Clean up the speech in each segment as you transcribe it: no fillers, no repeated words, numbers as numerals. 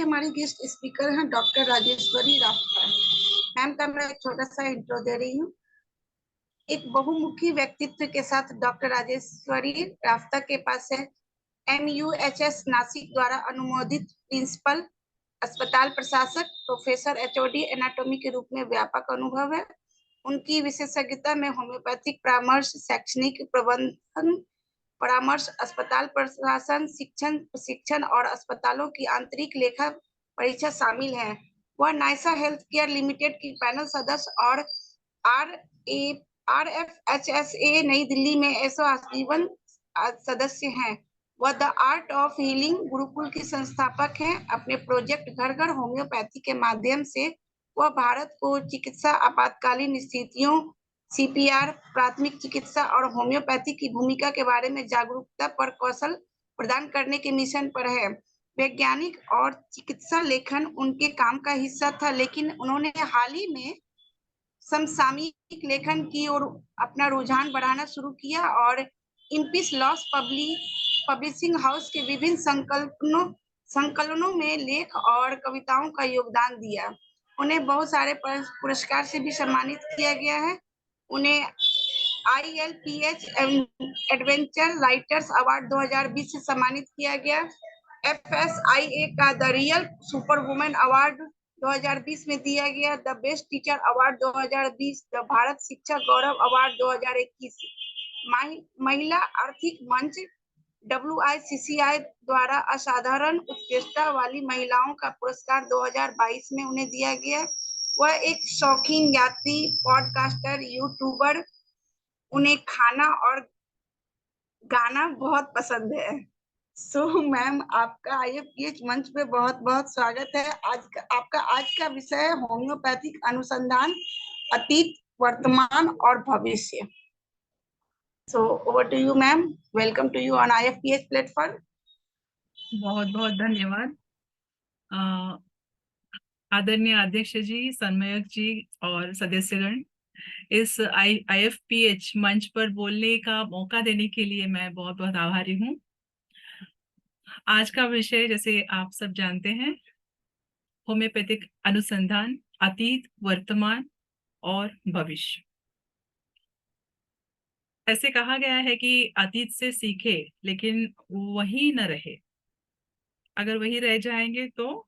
हमारी guest speaker हैं doctor Rajeshwari Raabta. Ma'am का मैं एक छोटा सा इंट्रो दे रही हूँ। एक बहुमुखी व्यक्तित्व के साथ डॉक्टर राजेश्वरी राफ्ता के पास है MUHS नासिक द्वारा अनुमोदित प्रिंसिपल, अस्पताल प्रशासक, प्रोफेसर HOD एनाटॉमी के रूप में व्यापक अनुभव है। उनकी विशेषज्ञता में होम्योपैथिक परामर्श, शैक्षणिक प्रबंधन परामर्श, अस्पताल प्रशासन, शिक्षण प्रशिक्षण और अस्पतालों की आंतरिक लेखा परीक्षा शामिल है। वह नाइसा हेल्थ केयर लिमिटेड की पैनल सदस्य और RFHSA नई दिल्ली में एसो आजीवन सदस्य हैं। वह the art of healing Gurukul की संस्थापक हैं। अपने प्रोजेक्ट घर घर होम्योपैथी के माध्यम से वह भारत को चिकित्सा आपातकालीन स्थितियों, CPR, प्राथमिक चिकित्सा और होम्योपैथी की भूमिका के बारे में जागरूकता पर कौशल प्रदान करने के मिशन पर है। वैज्ञानिक और चिकित्सा लेखन उनके काम का हिस्सा था, लेकिन उन्होंने हाल ही में समसामयिक लेखन की ओर अपना रुझान बढ़ाना शुरू किया और इम्पिस लॉस पब्लिशिंग हाउस के विभिन्न संकलनों में लेख और कविताओं का योगदान दिया। उन्हें बहुत सारे पुरस्कार से भी सम्मानित किया गया है। उन्हें ILPH एडवेंचर राइटर्स अवार्ड 2020 से सम्मानित किया गया। FSIA का the real super women award 2020 में दिया गया। The best teacher award 2020, the Bharat शिक्षा गौरव अवार्ड 2021, महिला आर्थिक मंच WICCI द्वारा असाधारण उत्कृष्टता वाली महिलाओं का पुरस्कार 2022 में उन्हें दिया गया। वह एक शौकीन यात्री, पॉडकास्टर, यूट्यूबर। उन्हें खाना और गाना बहुत पसंद है। मैम, आपका IFPH मंच पे बहुत बहुत स्वागत है। आपका आज का विषय है होम्योपैथिक अनुसंधान, अतीत, वर्तमान और भविष्य। Over to you ma'am. Welcome to you on IFPH platform. बहुत बहुत धन्यवाद आदरणीय अध्यक्ष जी, सन्मयक जी और सदस्यगण। इस IFPH मंच पर बोलने का मौका देने के लिए मैं बहुत बहुत आभारी हूँ। आज का विषय, जैसे आप सब जानते हैं, होम्योपैथिक अनुसंधान, अतीत, वर्तमान और भविष्य। ऐसे कहा गया है कि अतीत से सीखे लेकिन वही न रहे। अगर वही रह जाएंगे तो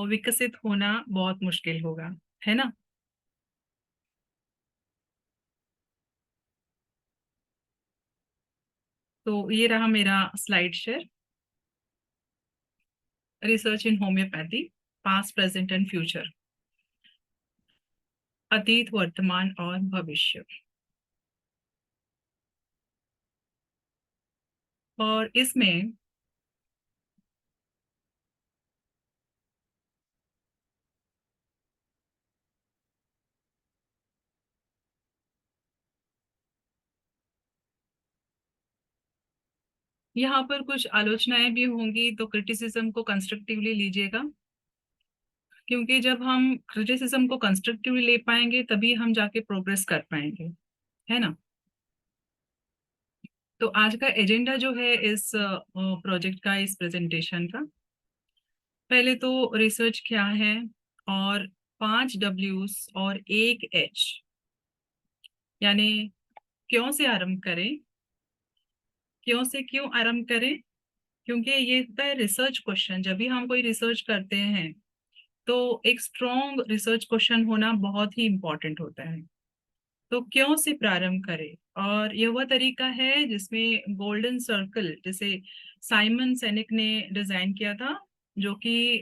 विकसित होना बहुत मुश्किल होगा, है ना। तो ये रहा मेरा slide share. Research in homeopathy, past, present and future, अतीत, वर्तमान और भविष्य। और इसमें यहाँ पर कुछ आलोचनाएं भी होंगी, तो क्रिटिसिज्म को कंस्ट्रक्टिवली लीजिएगा, क्योंकि जब हम क्रिटिसिज्म को कंस्ट्रक्टिवली ले पाएंगे तभी हम जाके प्रोग्रेस कर पाएंगे, है ना। तो आज का एजेंडा जो है इस प्रोजेक्ट का, इस प्रेजेंटेशन का, पहले तो रिसर्च क्या है और 5 W's और 1 H, यानी क्यों से आरंभ करें, क्यों से क्यों आरंभ करें, क्योंकि ये होता है रिसर्च क्वेश्चन। जब भी हम कोई रिसर्च करते हैं तो एक स्ट्रॉन्ग रिसर्च क्वेश्चन होना बहुत ही इम्पोर्टेंट होता है। तो क्यों से प्रारंभ करें, और यह वह तरीका है जिसमें गोल्डन सर्कल, जैसे साइमन सेनेक ने डिजाइन किया था, जो कि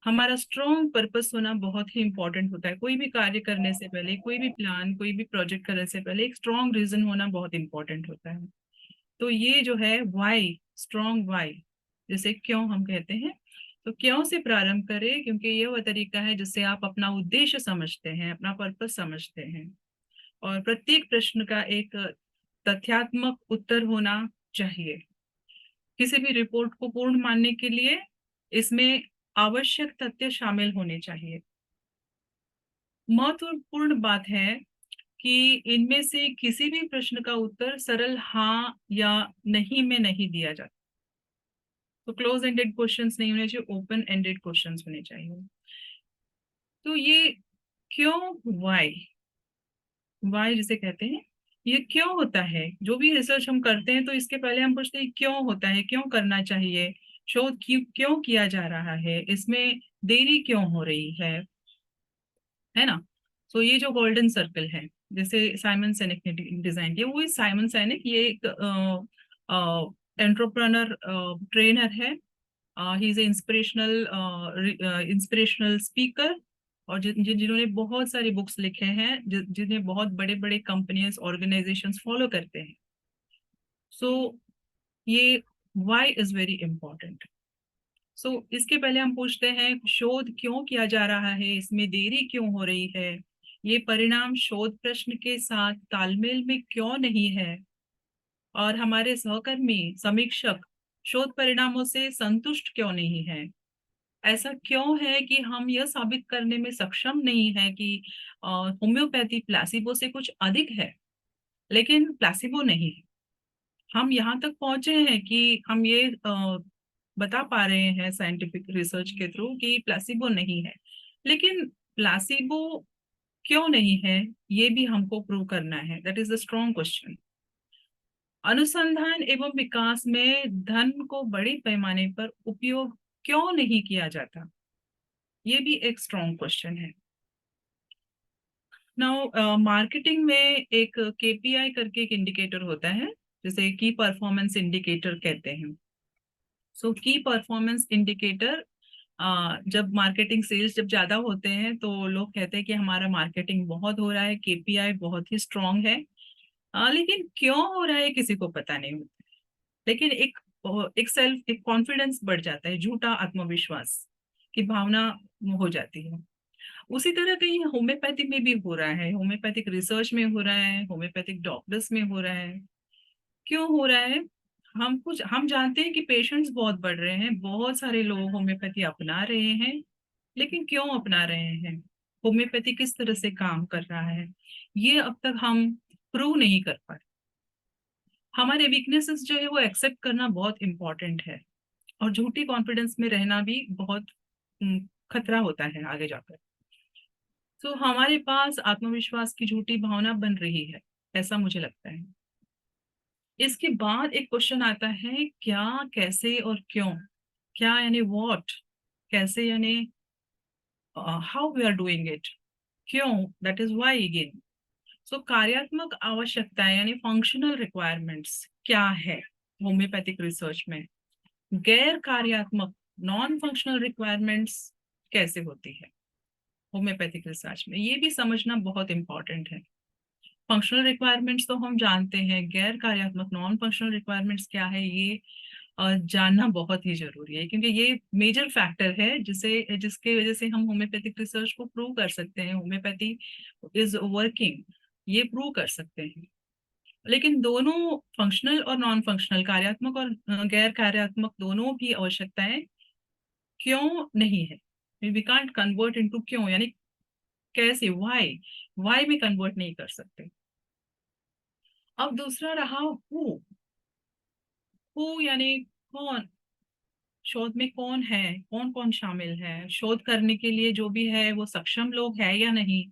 हमारा स्ट्रॉन्ग पर्पस होना बहुत ही इम्पोर्टेंट होता है। कोई भी कार्य करने से पहले, कोई भी प्लान, कोई भी प्रोजेक्ट करने से पहले एक स्ट्रॉन्ग रीजन होना बहुत इम्पोर्टेंट होता है। तो ये जो है वाई, स्ट्रॉन्ग वाई, जिसे क्यों हम कहते हैं। तो क्यों से प्रारंभ करें, क्योंकि ये वह तरीका है जिससे आप अपना उद्देश्य समझते हैं, अपना पर्पस समझते हैं। और प्रत्येक प्रश्न का एक तथ्यात्मक उत्तर होना चाहिए। किसी भी रिपोर्ट को पूर्ण मानने के लिए इसमें आवश्यक तथ्य शामिल होने चाहिए। महत्वपूर्ण बात है कि इनमें से किसी भी प्रश्न का उत्तर सरल हाँ या नहीं में नहीं दिया जाता। तो क्लोज एंडेड क्वेश्चंस नहीं होने चाहिए, ओपन एंडेड क्वेश्चंस होने चाहिए। तो ये क्यों, वाई जिसे कहते हैं, ये क्यों होता है, जो भी रिसर्च हम करते हैं तो इसके पहले हम पूछते हैं क्यों होता है, क्यों करना चाहिए, शोध क्यों किया जा रहा है, इसमें देरी क्यों हो रही है ना। तो ये जो गोल्डन सर्कल है, जैसे साइमन सेनेक ने डिजाइन किया, वो साइमन सेनेक ये एक एंटरप्रेन्योर ट्रेनर है, ही इज इंस्पिरेशनल स्पीकर, और जिन्होंने बहुत सारी बुक्स लिखे हैं, जिन्हें बहुत बड़े बड़े कंपनीज ऑर्गेनाइजेशंस फॉलो करते हैं। सो ये व्हाई इज वेरी इंपॉर्टेंट। सो इसके पहले हम पूछते हैं शोध क्यों किया जा रहा है, इसमें देरी क्यों हो रही है, ये परिणाम शोध प्रश्न के साथ तालमेल में क्यों नहीं है, और हमारे सहकर्मी समीक्षक शोध परिणामों से संतुष्ट क्यों नहीं है। ऐसा क्यों है कि हम यह साबित करने में सक्षम नहीं है कि होम्योपैथी प्लासिबो से कुछ अधिक है, लेकिन प्लासिबो नहीं है। हम यहाँ तक पहुंचे हैं कि हम ये बता पा रहे हैं साइंटिफिक रिसर्च के थ्रू कि प्लासिबो नहीं है, लेकिन प्लासिबो क्यों नहीं है ये भी हमको प्रूव करना है। That is the strong question. अनुसंधान एवं विकास में धन को बड़े पैमाने पर उपयोग क्यों नहीं किया जाता, ये भी एक स्ट्रॉन्ग क्वेश्चन है। नाउ मार्केटिंग में एक केपीआई करके एक इंडिकेटर होता है, जिसे की परफॉर्मेंस इंडिकेटर कहते हैं। सो की परफॉर्मेंस इंडिकेटर, जब मार्केटिंग सेल्स जब ज्यादा होते हैं तो लोग कहते हैं कि हमारा मार्केटिंग बहुत हो रहा है, केपीआई बहुत ही स्ट्रांग है। लेकिन क्यों हो रहा है किसी को पता नहीं होता, लेकिन एक कॉन्फिडेंस बढ़ जाता है, झूठा आत्मविश्वास की भावना हो जाती है। उसी तरह कहीं होम्योपैथी में भी हो रहा है, होम्योपैथिक रिसर्च में हो रहा है, होम्योपैथिक डॉक्टर्स में हो रहा है। क्यों हो रहा है, हम जानते हैं कि पेशेंट्स बहुत बढ़ रहे हैं, बहुत सारे लोग होम्योपैथी अपना रहे हैं, लेकिन क्यों अपना रहे हैं, होम्योपैथी किस तरह से काम कर रहा है, ये अब तक हम प्रूव नहीं कर पाए। हमारे वीकनेसेस जो है वो एक्सेप्ट करना बहुत इंपॉर्टेंट है, और झूठी कॉन्फिडेंस में रहना भी बहुत खतरा होता है आगे जाकर। तो हमारे पास आत्मविश्वास की झूठी भावना बन रही है, ऐसा मुझे लगता है। इसके बाद एक क्वेश्चन आता है क्या, कैसे और क्यों। क्या यानी व्हाट, कैसे यानी how we are doing it, क्यों that is why again. So कार्यात्मक आवश्यकताएं यानी फंक्शनल रिक्वायरमेंट्स क्या है होम्योपैथिक रिसर्च में, गैर कार्यात्मक नॉन फंक्शनल रिक्वायरमेंट्स कैसे होती है होम्योपैथिक रिसर्च में, ये भी समझना बहुत इंपॉर्टेंट है। फंक्शनल रिक्वायरमेंट्स तो हम जानते हैं, गैर कार्यात्मक नॉन फंक्शनल रिक्वायरमेंट्स क्या है ये जानना बहुत ही जरूरी है, क्योंकि ये मेजर फैक्टर है जिसके वजह से हम होम्योपैथिक रिसर्च को प्रूव कर सकते हैं, होम्योपैथी इज वर्किंग, ये प्रूव कर सकते हैं। लेकिन दोनों फंक्शनल और नॉन फंक्शनल, कार्यात्मक और गैर कार्यात्मक दोनों की आवश्यकताएं क्यों नहीं है, वी कांट कन्वर्ट इनटू क्यों, यानी कैसे, वाई में कन्वर्ट नहीं कर सकते। अब दूसरा रहा हु यानी कौन, शोध में कौन है, कौन कौन शामिल है, शोध करने के लिए जो भी है वो सक्षम लोग है या नहीं,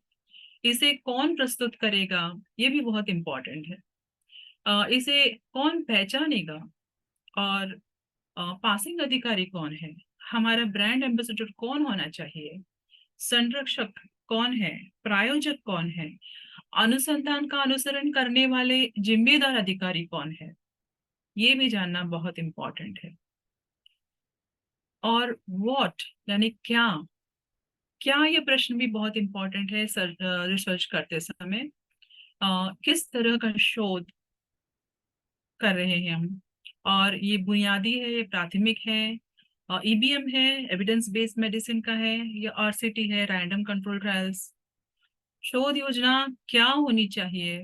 इसे कौन प्रस्तुत करेगा, ये भी बहुत इंपॉर्टेंट है। इसे कौन पहचानेगा, और पासिंग अधिकारी कौन है, हमारा ब्रांड एम्बेसडर कौन होना चाहिए, संरक्षक कौन है, प्रायोजक कौन है, अनुसंधान का अनुसरण करने वाले जिम्मेदार अधिकारी कौन है, ये भी जानना बहुत इंपॉर्टेंट है। और व्हाट यानी क्या, ये प्रश्न भी बहुत इंपॉर्टेंट है रिसर्च करते समय। किस तरह का शोध कर रहे हैं हम, और ये बुनियादी है, ये प्राथमिक है, ईबीएम है, एविडेंस बेस्ड मेडिसिन का है, या आरसीटी है, रैंडम कंट्रोल ट्रायल्स। शोध योजना क्या होनी चाहिए,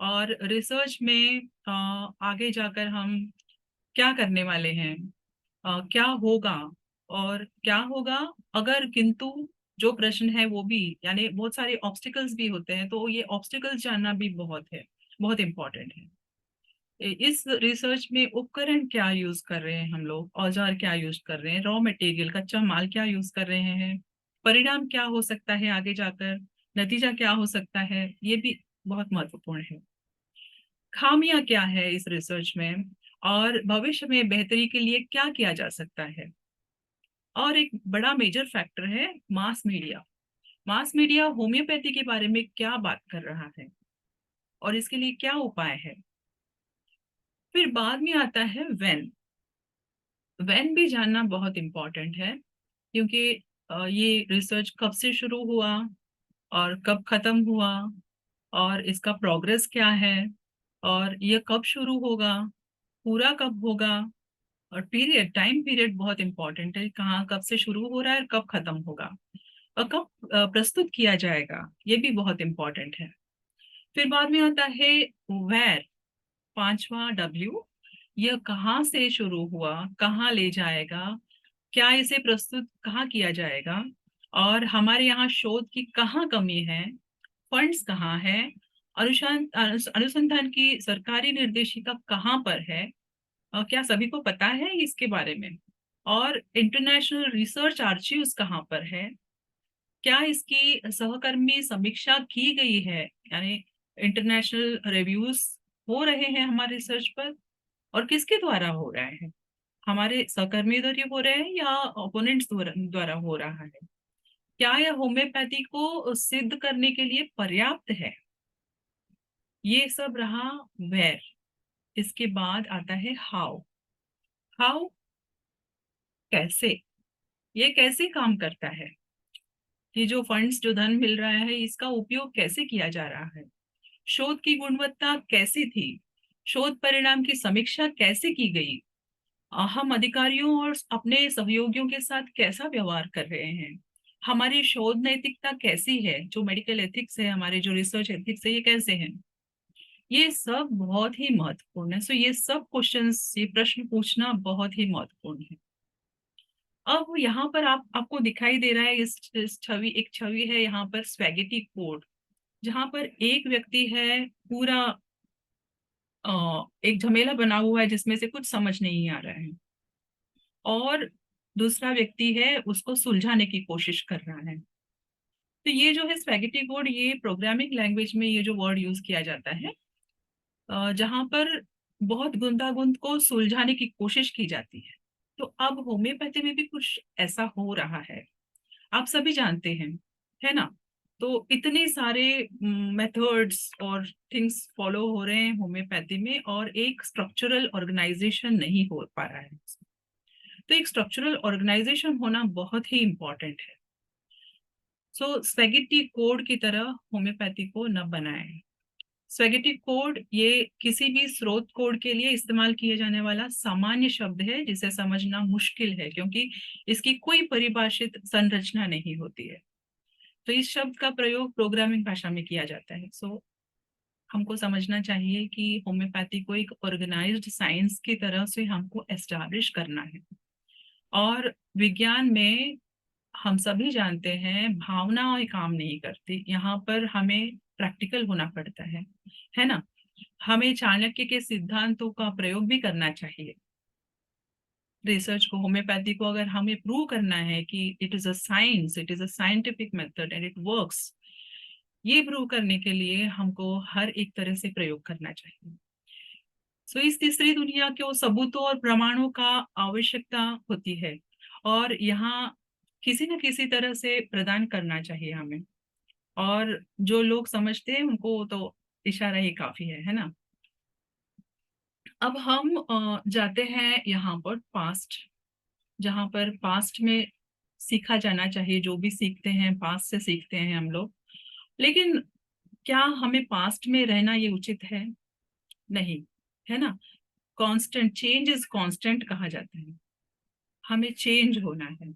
और रिसर्च में आगे जाकर हम क्या करने वाले हैं, क्या होगा, और क्या होगा अगर किंतु जो प्रश्न है वो भी, यानी बहुत सारे ऑब्स्टिकल्स भी होते हैं, तो ये ऑब्स्टिकल्स जानना भी बहुत इंपॉर्टेंट है। इस रिसर्च में उपकरण क्या यूज कर रहे हैं हम लोग, औजार क्या यूज कर रहे हैं, रॉ मटेरियल कच्चा माल क्या यूज कर रहे हैं, परिणाम क्या हो सकता है आगे जाकर, नतीजा क्या हो सकता है, ये भी बहुत महत्वपूर्ण है। खामियां क्या है इस रिसर्च में, और भविष्य में बेहतरी के लिए क्या किया जा सकता है। और एक बड़ा मेजर फैक्टर है mass media. Mass media homeopathy के बारे में क्या बात कर रहा है और इसके लिए क्या उपाय है। फिर बाद में आता है व्हेन भी जानना बहुत इम्पोर्टेंट है, क्योंकि ये रिसर्च कब से शुरू हुआ और कब खत्म हुआ और इसका प्रोग्रेस क्या है, और ये कब शुरू होगा, पूरा कब होगा, और पीरियड, टाइम पीरियड बहुत इंपॉर्टेंट है, कहाँ कब से शुरू हो रहा है और कब खत्म होगा, और कब प्रस्तुत किया जाएगा, ये भी बहुत इंपॉर्टेंट है। फिर बाद में आता है वेयर, पांचवा डब्ल्यू, यह कहाँ से शुरू हुआ, कहाँ ले जाएगा, क्या इसे प्रस्तुत कहाँ किया जाएगा, और हमारे यहाँ शोध की कहाँ कमी है, फंड्स कहाँ है, अनुसंधान की सरकारी निर्देशिका कहाँ पर है, क्या सभी को पता है इसके बारे में, और इंटरनेशनल रिसर्च आर्चिव्स कहाँ पर है, क्या इसकी सहकर्मी समीक्षा की गई है, यानी इंटरनेशनल रिव्यूज हो रहे हैं हमारे रिसर्च पर, और किसके द्वारा हो रहे हैं, हमारे सहकर्मी द्वारा हो रहे हैं या ओपोनेंट्स द्वारा हो रहा है, क्या यह होम्योपैथी को सिद्ध करने के लिए पर्याप्त है। ये सब रहा वेयर। इसके बाद आता है हाउ। हाउ, कैसे, ये कैसे काम करता है, कि जो फंड्स, जो धन मिल रहा है, इसका उपयोग कैसे किया जा रहा है, शोध की गुणवत्ता कैसी थी, शोध परिणाम की समीक्षा कैसे की गई, हम अधिकारियों और अपने सहयोगियों के साथ कैसा व्यवहार कर रहे हैं, हमारी शोध नैतिकता कैसी है, जो मेडिकल एथिक्स है, हमारे जो रिसर्च एथिक्स है, ये कैसे हैं। ये सब बहुत ही महत्वपूर्ण है। सो ये सब क्वेश्चंस, ये प्रश्न पूछना बहुत ही महत्वपूर्ण है। अब यहाँ पर आपको दिखाई दे रहा है इस छवि, एक छवि है यहाँ पर स्पैगेटी कोड, जहाँ पर एक व्यक्ति है पूरा एक झमेला बना हुआ है जिसमें से कुछ समझ नहीं आ रहा है, और दूसरा व्यक्ति है उसको सुलझाने की कोशिश कर रहा है। तो ये जो है स्पैगेटी कोड, ये प्रोग्रामिंग लैंग्वेज में ये जो वर्ड यूज किया जाता है, जहाँ पर बहुत गुंतागुंत को सुलझाने की कोशिश की जाती है। तो अब होम्योपैथी में भी कुछ ऐसा हो रहा है, आप सभी जानते हैं, है ना। तो इतने सारे मेथड्स और थिंग्स फॉलो हो रहे हैं होम्योपैथी में, और एक स्ट्रक्चरल ऑर्गेनाइजेशन नहीं हो पा रहा है। तो एक स्ट्रक्चरल ऑर्गेनाइजेशन होना बहुत ही इंपॉर्टेंट है। सो स्पेगेटी कोड की तरह होम्योपैथी को न बनाएं। स्पेगेटी कोड ये किसी भी स्रोत कोड के लिए इस्तेमाल किए जाने वाला सामान्य शब्द है, जिसे समझना मुश्किल है क्योंकि इसकी कोई परिभाषित संरचना नहीं होती है। तो इस शब्द का प्रयोग प्रोग्रामिंग भाषा में किया जाता है। सो हमको समझना चाहिए कि होम्योपैथी को एक ऑर्गेनाइज्ड साइंस की तरह से हमको एस्टैब्लिश करना है। और विज्ञान में हम सभी जानते हैं भावनाएं काम नहीं करती, यहाँ पर हमें प्रैक्टिकल होना पड़ता है ना। हमें चाणक्य के सिद्धांतों का प्रयोग भी करना चाहिए। रिसर्च को, होम्योपैथी को अगर हमें प्रूव करना है कि it is a science, it is a scientific method and it works, ये प्रूव करने के लिए हमको हर एक तरह से प्रयोग करना चाहिए। सो इस तीसरी दुनिया को सबूतों और प्रमाणों का आवश्यकता होती है, और यहाँ किसी न किसी तरह से प्रदान करना चाहिए हमें, और जो लोग समझते हैं उनको तो इशारा ही काफी है ना। अब हम जाते हैं यहाँ पर पास्ट, जहाँ पर पास्ट में सीखा जाना चाहिए, जो भी सीखते हैं पास्ट से सीखते हैं हम लोग। लेकिन क्या हमें पास्ट में रहना ये उचित है? नहीं, है ना। कांस्टेंट चेंज इज कांस्टेंट कहा जाता है, हमें चेंज होना है।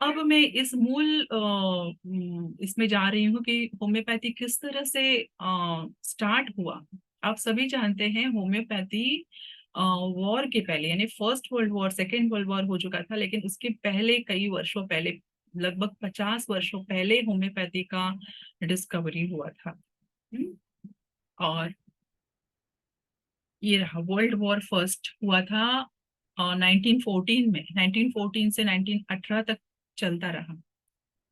अब मैं इस मूल इसमें जा रही हूँ कि होम्योपैथी किस तरह से स्टार्ट हुआ। आप सभी जानते हैं होम्योपैथी वॉर के पहले, यानी first world war, second world war हो चुका था, लेकिन उसके पहले कई वर्षों पहले, लगभग 50 वर्षों पहले होम्योपैथी का डिस्कवरी हुआ था। और ये रहा, वर्ल्ड वॉर फर्स्ट हुआ था 1914 में, 1914 से 1918 तक चलता रहा।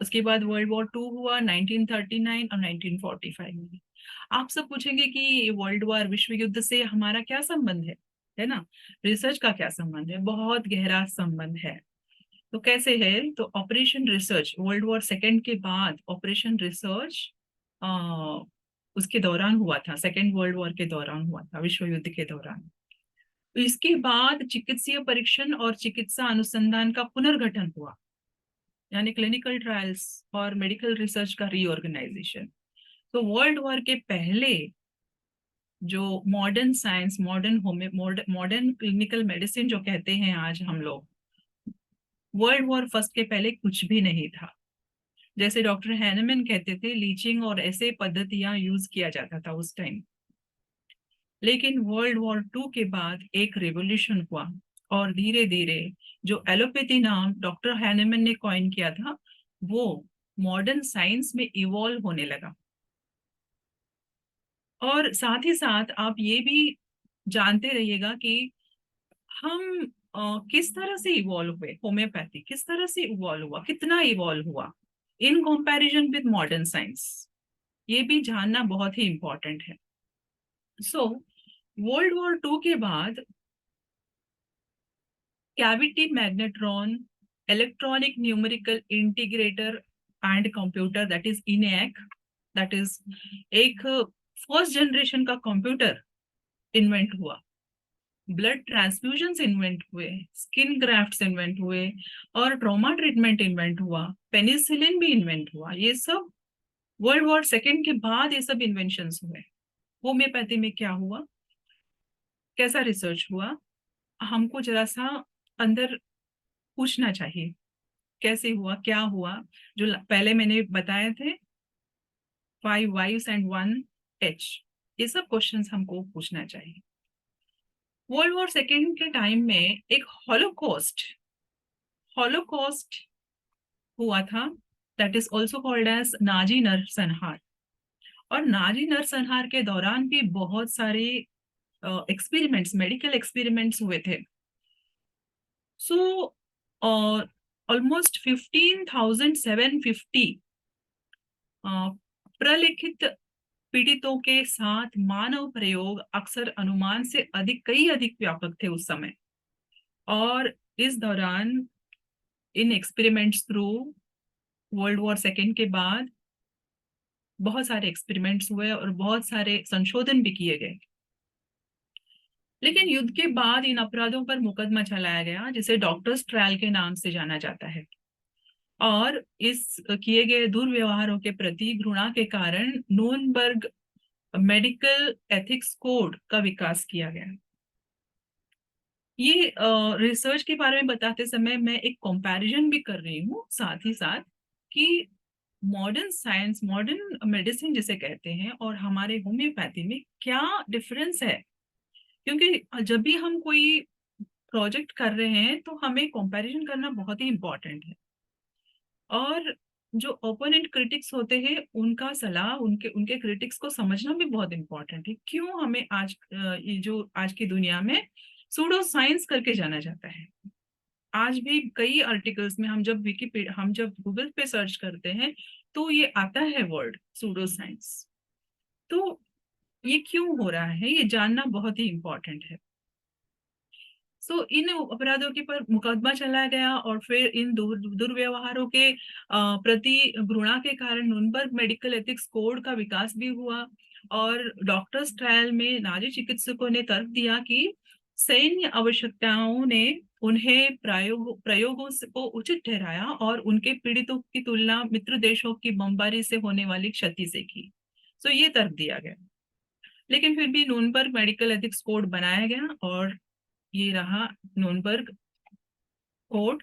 उसके बाद वर्ल्ड वॉर टू हुआ 1939 और 1945 में। आप सब पूछेंगे कि वर्ल्ड वॉर, विश्व युद्ध से हमारा क्या संबंध है ना? रिसर्च का क्या संबंध है? बहुत गहरा संबंध है। तो कैसे है? तो operation research, world war second के बाद ऑपरेशन रिसर्च उसके दौरान हुआ था, सेकेंड वर्ल्ड वॉर के दौरान हुआ था, विश्व युद्ध के दौरान। तो इसके बाद चिकित्सीय परीक्षण और चिकित्सा अनुसंधान का पुनर्गठन हुआ, यानी क्लिनिकल ट्रायल्स और मेडिकल रिसर्च का रीऑर्गेनाइजेशन। तो वर्ल्ड वॉर के पहले जो modern science, modern clinical medicine जो कहते हैं आज हम लोग, वर्ल्ड वॉर फर्स्ट के पहले कुछ भी नहीं था। जैसे डॉक्टर हैनेमन कहते थे, लीचिंग और ऐसे पद्धतियां यूज किया जाता था उस टाइम। लेकिन वर्ल्ड वॉर टू के बाद एक रेवोल्यूशन हुआ और धीरे धीरे जो एलोपैथी नाम डॉक्टर हैनेमन ने कॉइन किया था, वो मॉडर्न साइंस में इवॉल्व होने लगा। और साथ ही साथ आप ये भी जानते रहिएगा कि हम किस तरह से इवॉल्व हुए, होम्योपैथी किस तरह से इवॉल्व हुआ, कितना इवॉल्व हुआ in comparison with modern science, ये भी जानना बहुत ही इंपॉर्टेंट है। सो वर्ल्ड वॉर टू के बाद cavity magnetron, electronic numerical integrator and computer, that is ENIAC, that is एक फर्स्ट जनरेशन का कंप्यूटर इन्वेंट हुआ। ब्लड ट्रांसफ्यूजन इन्वेंट हुए, स्किन ग्राफ्ट्स इन्वेंट हुए और ट्रॉमा ट्रीटमेंट इन्वेंट हुआ, पेनिसिलिन भी इन्वेंट हुआ। ये सब वर्ल्ड वॉर सेकेंड के बाद ये सब इन्वेंशंस हुए। होम्योपैथी में क्या हुआ, कैसा रिसर्च हुआ, हमको जरा सा अंदर पूछना चाहिए, कैसे हुआ, क्या हुआ। जो पहले मैंने बताए थे, 5 वाइव्स एंड 1 एच, ये सब क्वेश्चंस हमको पूछना चाहिए। वर्ल्ड वॉर सेकेंड के टाइम में एक हॉलोकॉस्ट हुआ था, that is also called as Nazi नरसंहार। और नाजी नरसंहार के दौरान भी बहुत सारे एक्सपेरिमेंट्स, मेडिकल एक्सपेरिमेंट्स हुए थे। सो ऑलमोस्ट 15,750 प्रलेखित पीड़ितों के साथ मानव प्रयोग अक्सर अनुमान से कई अधिक व्यापक थे उस समय। और इस दौरान इन experiments through world war second के बाद बहुत सारे एक्सपेरिमेंट्स हुए और बहुत सारे संशोधन भी किए गए। लेकिन युद्ध के बाद इन अपराधों पर मुकदमा चलाया गया, जिसे डॉक्टर्स ट्रायल के नाम से जाना जाता है। और इस किए गए दुर्व्यवहारों के प्रति घृणा के कारण नूर्नबर्ग मेडिकल एथिक्स कोड का विकास किया गया। ये रिसर्च के बारे में बताते समय मैं एक कंपैरिजन भी कर रही हूँ साथ ही साथ, कि मॉडर्न साइंस, मॉडर्न मेडिसिन जिसे कहते हैं, और हमारे होम्योपैथी में क्या डिफरेंस है। क्योंकि जब भी हम कोई प्रोजेक्ट कर रहे हैं तो हमें कंपैरिजन करना बहुत ही इंपॉर्टेंट है। और जो ओपोनेंट क्रिटिक्स होते हैं उनका सलाह, उनके उनके क्रिटिक्स को समझना भी बहुत इंपॉर्टेंट है। क्यों हमें आज ये जो आज की दुनिया में सूडो साइंस करके जाना जाता है। आज भी कई आर्टिकल्स में हम जब गूगल पे सर्च करते हैं तो ये आता है वर्ड सूडो साइंस। तो ये क्यों हो रहा है, ये जानना बहुत ही इंपॉर्टेंट है। सो इन अपराधों के पर मुकदमा चलाया गया और फिर इन दुर्व्यवहारों के प्रति घृणा के कारण नूर्नबर्ग मेडिकल एथिक्स कोड का विकास भी हुआ। और डॉक्टर्स ट्रायल में नाजी चिकित्सकों ने तर्क दिया कि सैन्य आवश्यकताओं ने उन्हें प्रयोगों को उचित ठहराया और उनके पीड़ितों की तुलना मित्र देशों की बमबारी से होने वाली क्षति से की। सो ये तर्क दिया गया। लेकिन फिर भी नूर्नबर्ग मेडिकल एथिक्स कोड बनाया गया और ये रहा Nuremberg code,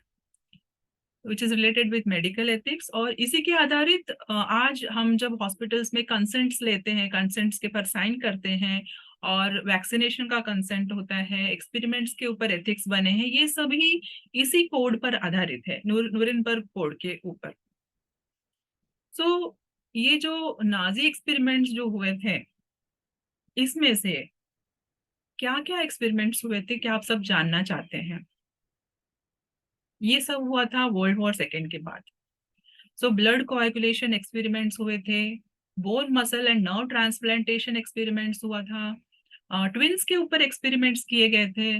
which is related with medical ethics. और इसी के आधारित आज हम जब हॉस्पिटल्स में कंसेंट्स लेते हैं, कंसेंट्स के पर साइन करते हैं, और वैक्सीनेशन का कंसेंट होता है, एक्सपेरिमेंट्स के ऊपर एथिक्स बने हैं, ये सभी इसी कोड पर आधारित है, नूर्नबर्ग कोड के ऊपर। सो ये जो नाजी एक्सपेरिमेंट्स जो हुए थे, इसमें से क्या क्या एक्सपेरिमेंट्स हुए थे, क्या आप सब जानना चाहते हैं? ये सब हुआ था वर्ल्ड वॉर सेकेंड के बाद। सो ब्लड कोआगुलेशन एक्सपेरिमेंट्स हुए थे, bone muscle and nerve transplantation experiments हुआ था, ट्विंस के ऊपर एक्सपेरिमेंट्स किए गए थे,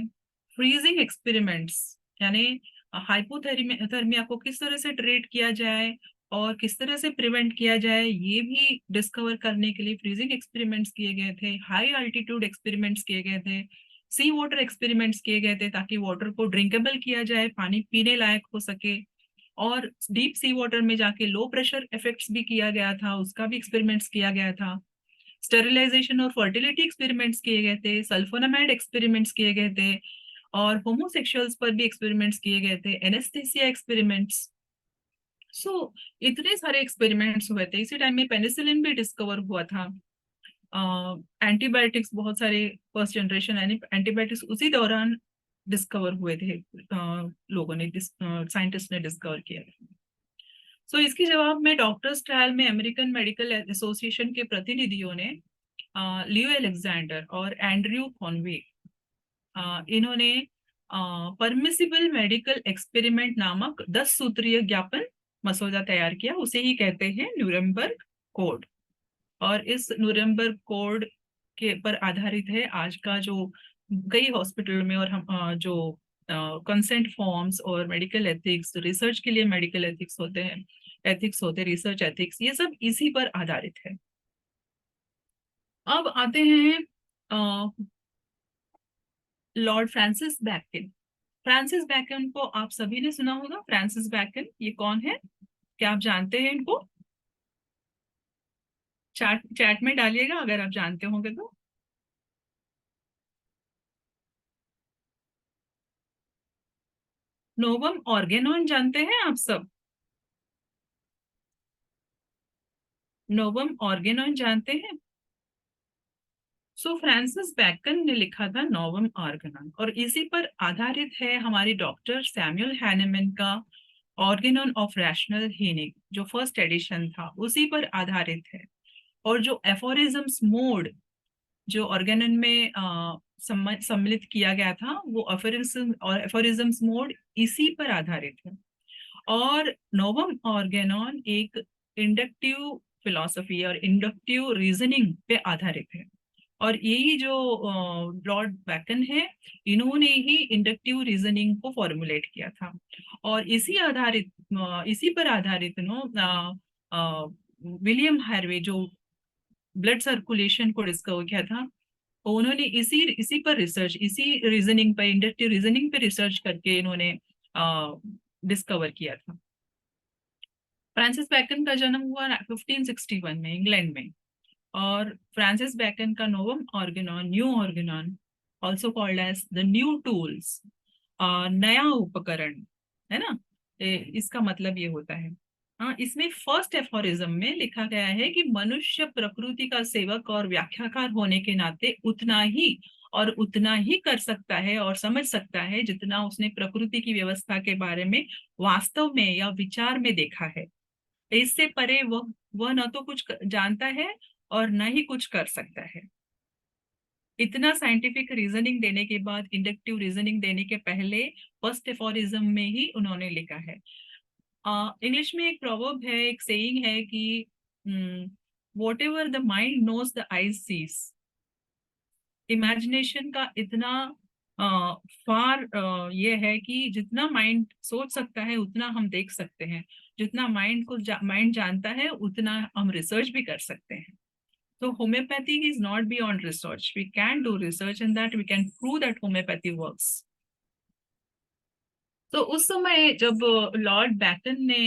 फ्रीजिंग एक्सपेरिमेंट्स यानी हाइपोथर्मिया को किस तरह से ट्रीट किया जाए और किस तरह से प्रिवेंट किया जाए, ये भी डिस्कवर करने के लिए फ्रीजिंग एक्सपेरिमेंट्स किए गए थे, हाई अल्टीट्यूड एक्सपेरिमेंट्स किए गए थे, सी वाटर एक्सपेरिमेंट्स किए गए थे ताकि वाटर को ड्रिंकेबल किया जाए, पानी पीने लायक हो सके, और डीप सी वाटर में जाके लो प्रेशर इफेक्ट्स भी किया गया था, उसका भी एक्सपेरिमेंट्स किया गया था, स्टेरिलाइजेशन और फर्टिलिटी एक्सपेरिमेंट्स किए गए थे, सल्फोनामाइड एक्सपेरिमेंट्स किए गए थे, और होमोसेक्सुअल्स पर भी एक्सपेरिमेंट्स किए गए थे, एनेस्थेसिया एक्सपेरिमेंट्स। सो इतने सारे एक्सपेरिमेंट्स हुए थे। इसी टाइम में पेनिसिलिन भी डिस्कवर हुआ था। एंटीबायोटिक्स बहुत सारे फर्स्ट जनरेशन एंटीबायोटिक्स उसी दौरान डिस्कवर हुए थे, लोगों ने साइंटिस्ट ने डिस्कवर किया। सो इसके जवाब में डॉक्टर्स ट्रायल में अमेरिकन मेडिकल एसोसिएशन के प्रतिनिधियों ने लियो अलेक्जेंडर और एंड्रयू कॉनवे, इन्होंने परमिसिबल मेडिकल एक्सपेरिमेंट नामक 10 सूत्रीय ज्ञापन मसौदा तैयार किया, उसे ही कहते हैं न्यूरेमबर्ग कोड। और इस न्यूरेमबर्ग कोड के पर आधारित है आज का जो कई हॉस्पिटल में और हम जो कंसेंट फॉर्म्स और मेडिकल एथिक्स, रिसर्च के लिए मेडिकल एथिक्स होते हैं, रिसर्च एथिक्स, ये सब इसी पर आधारित है। अब आते हैं Lord Francis bacon. Francis bacon को आप सभी ने सुना होगा। फ्रांसिस बैकन ये कौन है, क्या आप जानते हैं इनको? चैट में डालिएगा अगर आप जानते होंगे तो। नोवम ऑर्गेनॉन जानते हैं आप सब? नोवम ऑर्गेनॉन जानते हैं? फ्रांसिस बैकन ने लिखा था नोवम ऑर्गेनॉन, और इसी पर आधारित है हमारी डॉक्टर सैमुअल हैनेमन का ऑर्गेनॉन ऑफ रैशनल हीलिंग, जो फर्स्ट एडिशन था उसी पर आधारित है। और जो एफोरिज्म्स मोड जो ऑर्गेनन में सम्मिलित किया गया था, वो एफोरिज्म्स मोड इसी पर आधारित है। और नोवम ऑर्गेनॉन एक इंडक्टिव फिलॉसफी और इंडक्टिव रीजनिंग पे आधारित है। और यही जो लॉर्ड बैकन है, इन्होंने ही इंडक्टिव रीजनिंग को फॉर्मुलेट किया था। और इसी पर आधारित विलियम हार्वे जो ब्लड सर्कुलेशन को डिस्कवर किया था, उन्होंने इसी पर रिसर्च, इसी रीजनिंग पर, इंडक्टिव रीजनिंग पे रिसर्च करके इन्होंने डिस्कवर किया था। फ्रांसिस बैकन का जन्म हुआ 1561 में इंग्लैंड में। और फ्रांसिस बैकन का Novum Organon, new Organon, also called as the new tools, नया उपकरण, है ना, इसका मतलब ये होता है। इसमें फर्स्ट एफोरिज्म में लिखा गया है कि मनुष्य प्रकृति का सेवक और व्याख्याकार होने के नाते उतना ही कर सकता है और समझ सकता है जितना उसने प्रकृति की व्यवस्था के बारे में वास्तव में या विचार में देखा है। इससे परे वह न तो कुछ जानता है और न ही कुछ कर सकता है। इतना साइंटिफिक रीजनिंग देने के बाद, इंडक्टिव रीजनिंग देने के पहले फर्स्ट एफोरिज्म में ही उन्होंने लिखा है। इंग्लिश में एक प्रोवर्ब है, एक सेइंग है कि whatever the mind knows the eyes sees. Imagination का इतना फार ये है कि जितना माइंड सोच सकता है उतना हम देख सकते हैं, जितना माइंड जानता है उतना हम रिसर्च भी कर सकते हैं। So homeopathy is not beyond research. We can do research and that we can prove that homeopathy works. तो उस समय जब लॉर्ड बैटन ने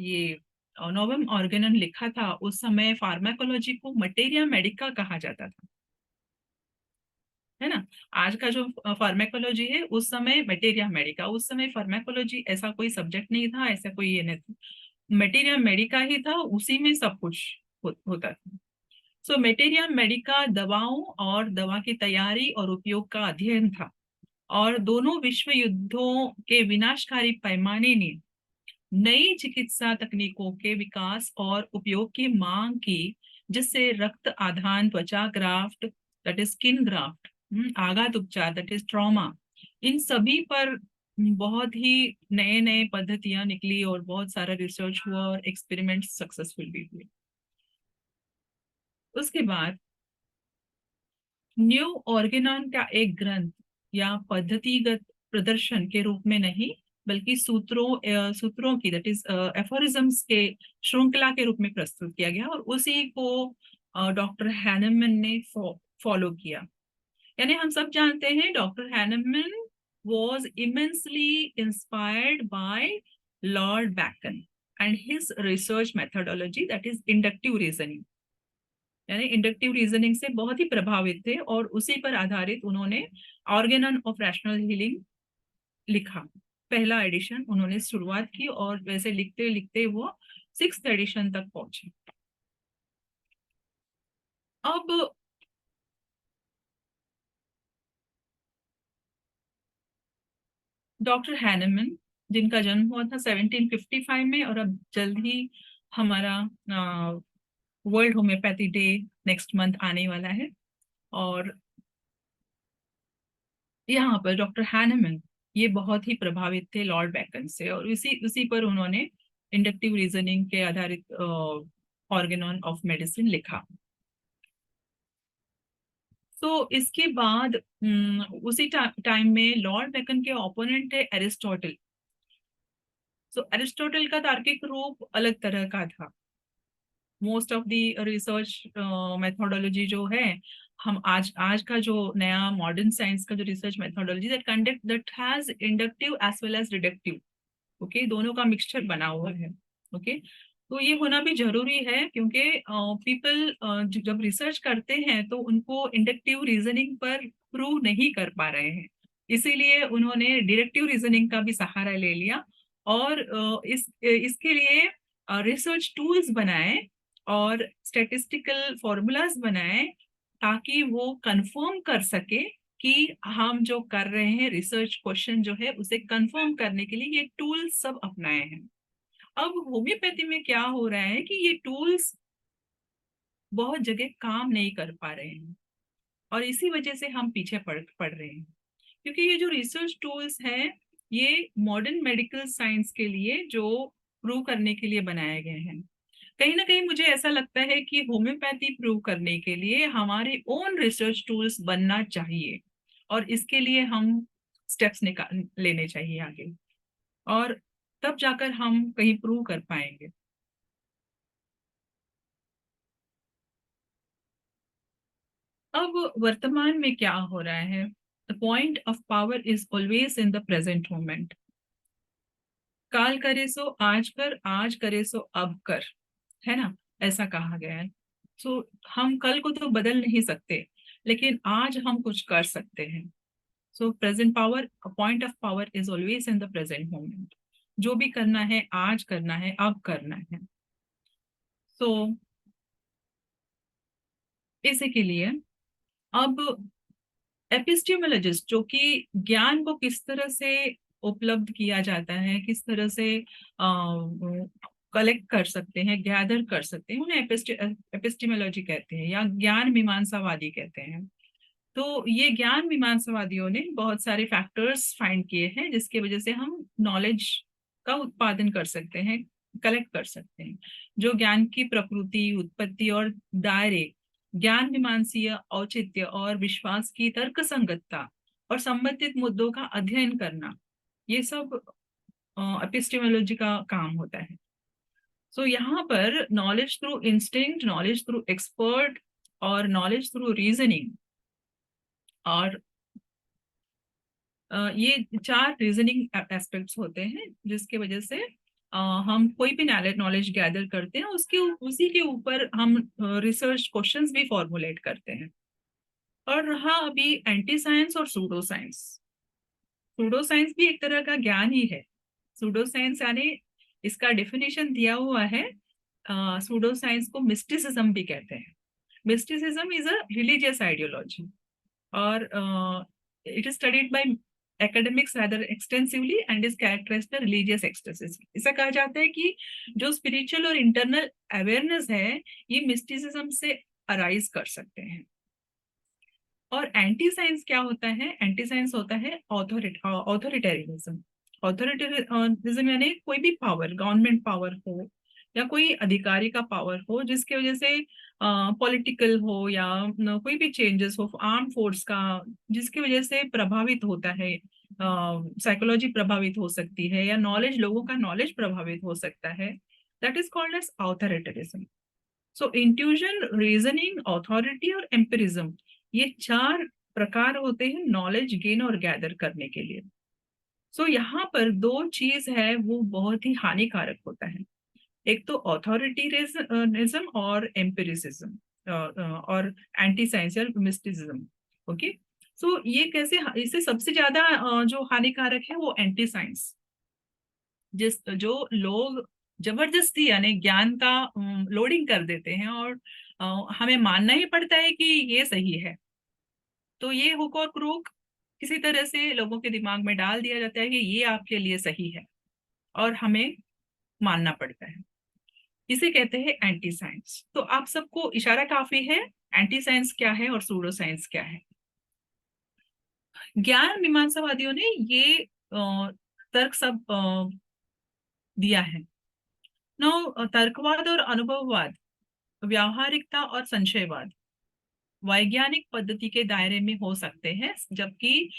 ये नोवम ऑर्गेनॉन लिखा था, उस समय फार्माकोलॉजी को मटेरिया मेडिका कहा जाता था, है ना। आज का जो फार्माकोलॉजी है, उस समय मटेरिया मेडिका, उस समय फार्माकोलॉजी ऐसा कोई सब्जेक्ट नहीं था, ऐसा कोई ये नहीं था, मटेरिया मेडिका ही था, उसी में सब कुछ होता था। सो मटेरिया मेडिका दवाओं और दवा की तैयारी और उपयोग का अध्ययन था, और दोनों विश्व युद्धों के विनाशकारी पैमाने ने नई चिकित्सा तकनीकों के विकास और उपयोग की मांग की, जिससे रक्त आधान त्वचा graft, that is skin graft, आघात उपचार दैट इज ट्रॉमा, इन सभी पर बहुत ही नए नए पद्धतियां निकली और बहुत सारा रिसर्च हुआ और एक्सपेरिमेंट सक्सेसफुल भी हुए। उसके बाद न्यू ऑर्गेनॉन का एक ग्रंथ या पद्धतिगत प्रदर्शन के रूप में नहीं, बल्कि सूत्रों की दैट इज एफोरिज्म्स के श्रृंखला के रूप में प्रस्तुत किया गया और उसी को डॉक्टर हैनेमन ने फॉलो किया। यानी हम सब जानते हैं doctor Hahnemann was immensely inspired by Lord Bacon and his research methodology that is inductive reasoning। यानी इंडक्टिव रीजनिंग से बहुत ही प्रभावित थे और उसी पर आधारित उन्होंने ऑर्गेनन ऑफ रैशनल हीलिंग लिखा। पहला एडिशन उन्होंने शुरुआत की और वैसे लिखते लिखते वो 6th एडिशन तक पहुंचे। अब डॉक्टर हैनेमन, जिनका जन्म हुआ था 1755 में और अब जल्द ही हमारा world homeopathy day next month आने वाला है, और यहाँ पर डॉक्टर हैनेमन ये बहुत ही प्रभावित थे लॉर्ड बैकन से और उसी पर उन्होंने इंडक्टिव रीजनिंग के आधारित ऑर्गेनॉन ऑफ मेडिसिन लिखा। तो इसके बाद उसी टाइम में लॉर्ड बैकन के ओपोनेंट थे एरिस्टोटल। सो एरिस्टोटल का तार्किक रूप अलग तरह का था। Most of the research methodology जो है, हम आज का जो नया मॉडर्न साइंस का जो research methodology that has inductive as well as deductive, okay, दोनों का मिक्सचर बना हुआ है। ओके, तो ये होना भी जरूरी है क्योंकि पीपल जब रिसर्च करते हैं तो उनको इंडक्टिव रीजनिंग पर प्रूव नहीं कर पा रहे हैं, इसीलिए उन्होंने डिडक्टिव रीजनिंग का भी सहारा ले लिया और इसके लिए रिसर्च टूल्स बनाए और स्टैटिस्टिकल फॉर्मूलाज बनाए ताकि वो कंफर्म कर सके कि हम जो कर रहे हैं रिसर्च क्वेश्चन जो है उसे कंफर्म करने के लिए ये टूल्स सब अपनाए हैं। अब होम्योपैथी में क्या हो रहा है कि ये टूल्स बहुत जगह काम नहीं कर पा रहे हैं और इसी वजह से हम पीछे पड़ रहे हैं, क्योंकि ये जो रिसर्च टूल्स हैं ये मॉडर्न मेडिकल साइंस के लिए जो प्रूव करने के लिए बनाए गए हैं। कहीं ना कहीं मुझे ऐसा लगता है कि होम्योपैथी प्रूव करने के लिए हमारे ओन रिसर्च टूल्स बनना चाहिए और इसके लिए हम स्टेप्स लेने चाहिए आगे, और तब जाकर हम कहीं प्रूव कर पाएंगे। अब वर्तमान में क्या हो रहा है? The point of power is always in the present moment. काल करे सो आज कर, आज करे सो अब कर, है ना, ऐसा कहा गया है। सो हम कल को तो बदल नहीं सकते, लेकिन आज हम कुछ कर सकते हैं। सो present power, point of power is always in the present moment. जो भी करना है आज करना है, अब करना है। सो इसी के लिए अब एपिस्टेमोलॉजिस्ट, जो कि ज्ञान को किस तरह से उपलब्ध किया जाता है, किस तरह से कलेक्ट कर सकते हैं, गैदर कर सकते हैं, उन्हें एपिस्टेमोलॉजी कहते हैं या ज्ञान मीमांसावादी कहते हैं। तो ये ज्ञान मीमांसावादियों ने बहुत सारे फैक्टर्स फाइंड किए हैं जिसकी वजह से हम नॉलेज का उत्पादन कर सकते हैं, कलेक्ट कर सकते हैं। जो ज्ञान की प्रकृति, उत्पत्ति और दायरे, ज्ञान मीमांसीय औचित्य और विश्वास की तर्क संगतता और संबंधित मुद्दों का अध्ययन करना, ये सब एपिस्टेमोलॉजी का काम होता है। सो यहाँ पर knowledge through instinct, knowledge through expert और नॉलेज थ्रू रीजनिंग, और ये 4 रीजनिंग एस्पेक्ट्स होते हैं जिसके वजह से हम कोई भी नॉलेज गैदर करते हैं उसी के ऊपर हम रिसर्च क्वेश्चंस भी फॉर्मुलेट करते हैं। और रहा अभी एंटी साइंस और सूडो साइंस। सूडो साइंस भी एक तरह का ज्ञान ही है। सूडो साइंस यानी इसका डेफिनेशन दिया हुआ है, सूडो साइंस को मिस्टिसिज्म भी कहते हैं। Mysticism is a religious ideology और it is studied by academics rather extensively and is characterized by religious ecstasis। ऐसा कहा जाता है कि जो स्पिरिचुअल और इंटरनल अवेयरनेस है ये मिस्टिसिज्म से अराइज कर सकते हैं। और एंटी साइंस क्या होता है? एंटी साइंस होता है ऑथोरिटेरियनिज्म। ऑथोरिटेरियनिज्म यानी कोई भी पावर, गवर्नमेंट पावर हो या कोई अधिकारी का पावर हो, जिसकी वजह से पॉलिटिकल हो या कोई भी चेंजेस हो आर्म फोर्स का, जिसकी वजह से प्रभावित होता है, साइकोलॉजी प्रभावित हो सकती है या नॉलेज, लोगों का नॉलेज प्रभावित हो सकता है, that is called as authoritarianism. So intuition, reasoning, authority और एम्पिरिज्म, ये 4 प्रकार होते हैं नॉलेज गेन और गैदर करने के लिए। सो यहाँ पर 2 चीज है वो बहुत ही हानिकारक होता है। एक तो ऑथोरिटेरिज्म और एम्पिरिसिज्म और एंटी साइंस या मिस्टिसिज्म। ओके, सो ये कैसे, इससे सबसे ज्यादा जो हानिकारक है वो एंटी साइंस, जो लोग जबरदस्ती यानी ज्ञान का लोडिंग कर देते हैं और हमें मानना ही पड़ता है कि ये सही है। तो ये हुक और क्रूक किसी तरह से लोगों के दिमाग में डाल दिया जाता है कि ये आपके लिए सही है और हमें मानना पड़ता है। इसे कहते हैं एंटी साइंस। तो आप सबको इशारा काफी है एंटी साइंस क्या है और सूडो साइंस क्या है। ज्ञान मीमांसावादियों ने ये तर्क सब दिया है। नो, तर्कवाद और अनुभववाद, व्यावहारिकता और संशयवाद वैज्ञानिक पद्धति के दायरे में हो सकते हैं, जबकि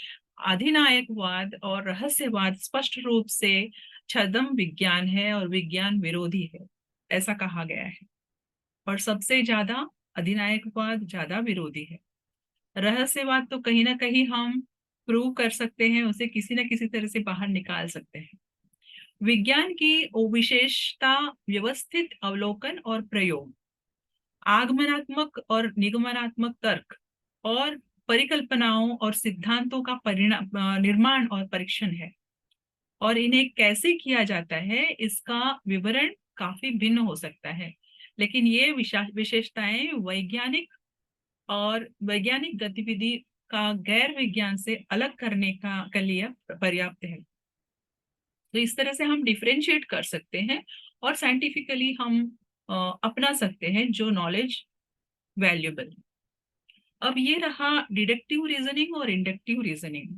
अधिनायकवाद और रहस्यवाद स्पष्ट रूप से छद्म विज्ञान है और विज्ञान विरोधी है, ऐसा कहा गया है। और सबसे ज्यादा अधिनायकवाद ज्यादा विरोधी है। रहस्यवाद तो कहीं ना कहीं हम प्रूव कर सकते हैं, उसे किसी न किसी तरह से बाहर निकाल सकते हैं। विज्ञान की विशेषता व्यवस्थित अवलोकन और प्रयोग, आगमनात्मक और निगमनात्मक तर्क और परिकल्पनाओं और सिद्धांतों का निर्माण और परीक्षण है। और इन्हें कैसे किया जाता है इसका विवरण काफी भिन्न हो सकता है, लेकिन ये विशेषताएं वैज्ञानिक गतिविधि का गैर विज्ञान से अलग करने के लिए पर्याप्त है। तो इस तरह से हम डिफरेंशिएट कर सकते हैं और साइंटिफिकली हम अपना सकते हैं जो नॉलेज वैल्यूएबल। अब ये रहा डिडक्टिव रीजनिंग और इंडक्टिव रीजनिंग।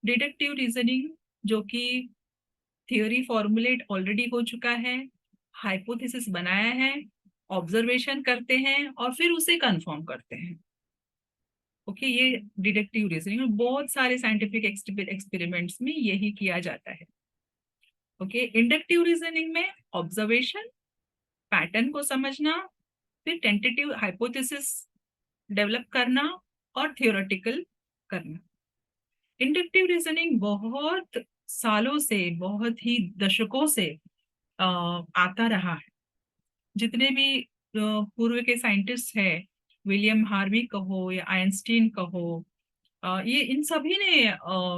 डिडक्टिव रीजनिंग जो कि थियोरी फॉर्मुलेट ऑलरेडी हो चुका है, हाइपोथेसिस बनाया है, ऑब्जर्वेशन करते हैं और फिर उसे कंफर्म करते हैं। ओके, ये डिडक्टिव रीजनिंग बहुत सारे साइंटिफिक एक्सपेरिमेंट्स में यही किया जाता है। ओके, इंडक्टिव रीजनिंग में ऑब्जर्वेशन, पैटर्न को समझना, फिर टेंटेटिव हाइपोथेसिस डेवलप करना और थियोरेटिकल करना। इंडक्टिव रीजनिंग बहुत सालों से, बहुत ही दशकों से आता रहा है। जितने भी पूर्व के साइंटिस्ट हैं, विलियम हार्वी कहो या आइंस्टीन कहो, ये इन सभी ने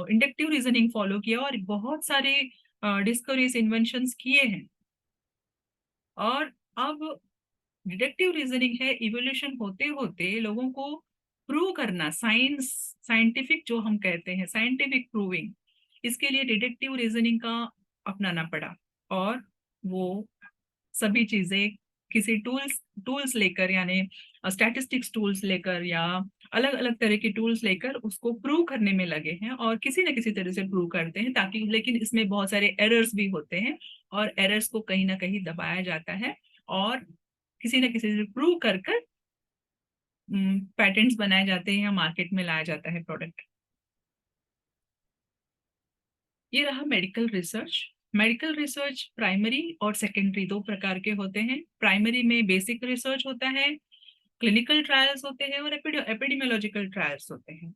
इंडक्टिव रीजनिंग फॉलो किया और बहुत सारे डिस्कवरीज, इन्वेंशंस किए हैं। और अब डिडक्टिव रीजनिंग है, इवोल्यूशन होते होते लोगों को प्रूव करना, साइंटिफिक जो हम कहते हैं साइंटिफिक प्रूविंग, इसके लिए डिडक्टिव रीजनिंग का अपनाना पड़ा। और वो सभी चीजें किसी टूल्स लेकर, यानी स्टैटिस्टिक्स टूल्स लेकर या अलग अलग तरह के टूल्स लेकर उसको प्रूव करने में लगे हैं और किसी न किसी तरह से प्रूव करते हैं, ताकि, लेकिन इसमें बहुत सारे एरर्स भी होते हैं और एरर्स को कहीं ना कहीं दबाया जाता है और किसी न किसी से प्रूव कर पैटेंट्स बनाए जाते हैं या मार्केट में लाया जाता है प्रोडक्ट। ये रहा medical research. Medical research primary और सेकेंडरी 2 प्रकार के होते हैं। प्राइमरी में बेसिक रिसर्च होता है, क्लिनिकल ट्रायल्स होते हैं और एपिडेमियोलॉजिकल ट्रायल्स होते हैं।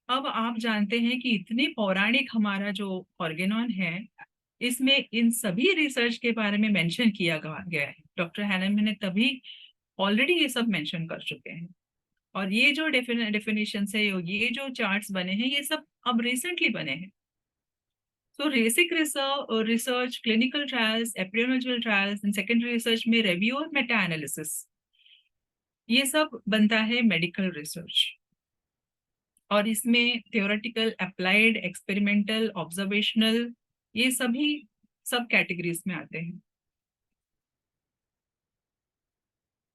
अब आप जानते हैं कि इतनी पौराणिक हमारा जो ऑर्गेनॉन है, इसमें इन सभी रिसर्च के बारे में मेंशन किया गया है। डॉक्टर हैनम ने तभी ऑलरेडी ये सब मेंशन कर चुके हैं। और ये जो डेफिनेशन है, ये जो चार्ट्स बने हैं, ये सब अब रिसेंटली बने हैं। तो basic research, clinical trials, epidemiological trials and secondary research में रिव्यू और मेटा एनालिसिस, ये सब बनता है मेडिकल रिसर्च। और इसमें थियोरेटिकल, अप्लाइड, एक्सपेरिमेंटल, ऑब्जर्वेशनल, ये सभी सब कैटेगरीज में आते हैं।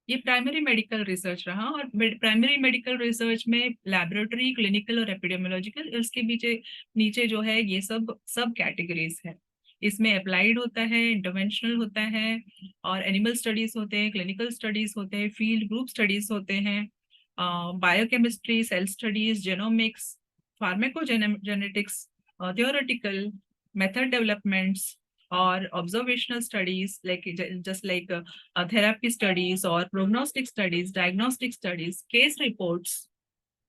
ये प्राइमरी मेडिकल रिसर्च रहा, और प्राइमरी मेडिकल रिसर्च में लैबोरेटरी, क्लिनिकल और एपिडेमियोलॉजिकल, इसके नीचे नीचे जो है ये सब कैटेगरीज है। इसमें अप्लाइड होता है, इंटरवेंशनल होता है, और एनिमल स्टडीज होते हैं, क्लिनिकल स्टडीज होते हैं, फील्ड ग्रुप स्टडीज होते हैं, biochemistry, cell studies, genomics, pharmacogenetics, theoretical, method developments, or observational studies like just like therapy studies or prognostic studies, diagnostic studies, case reports.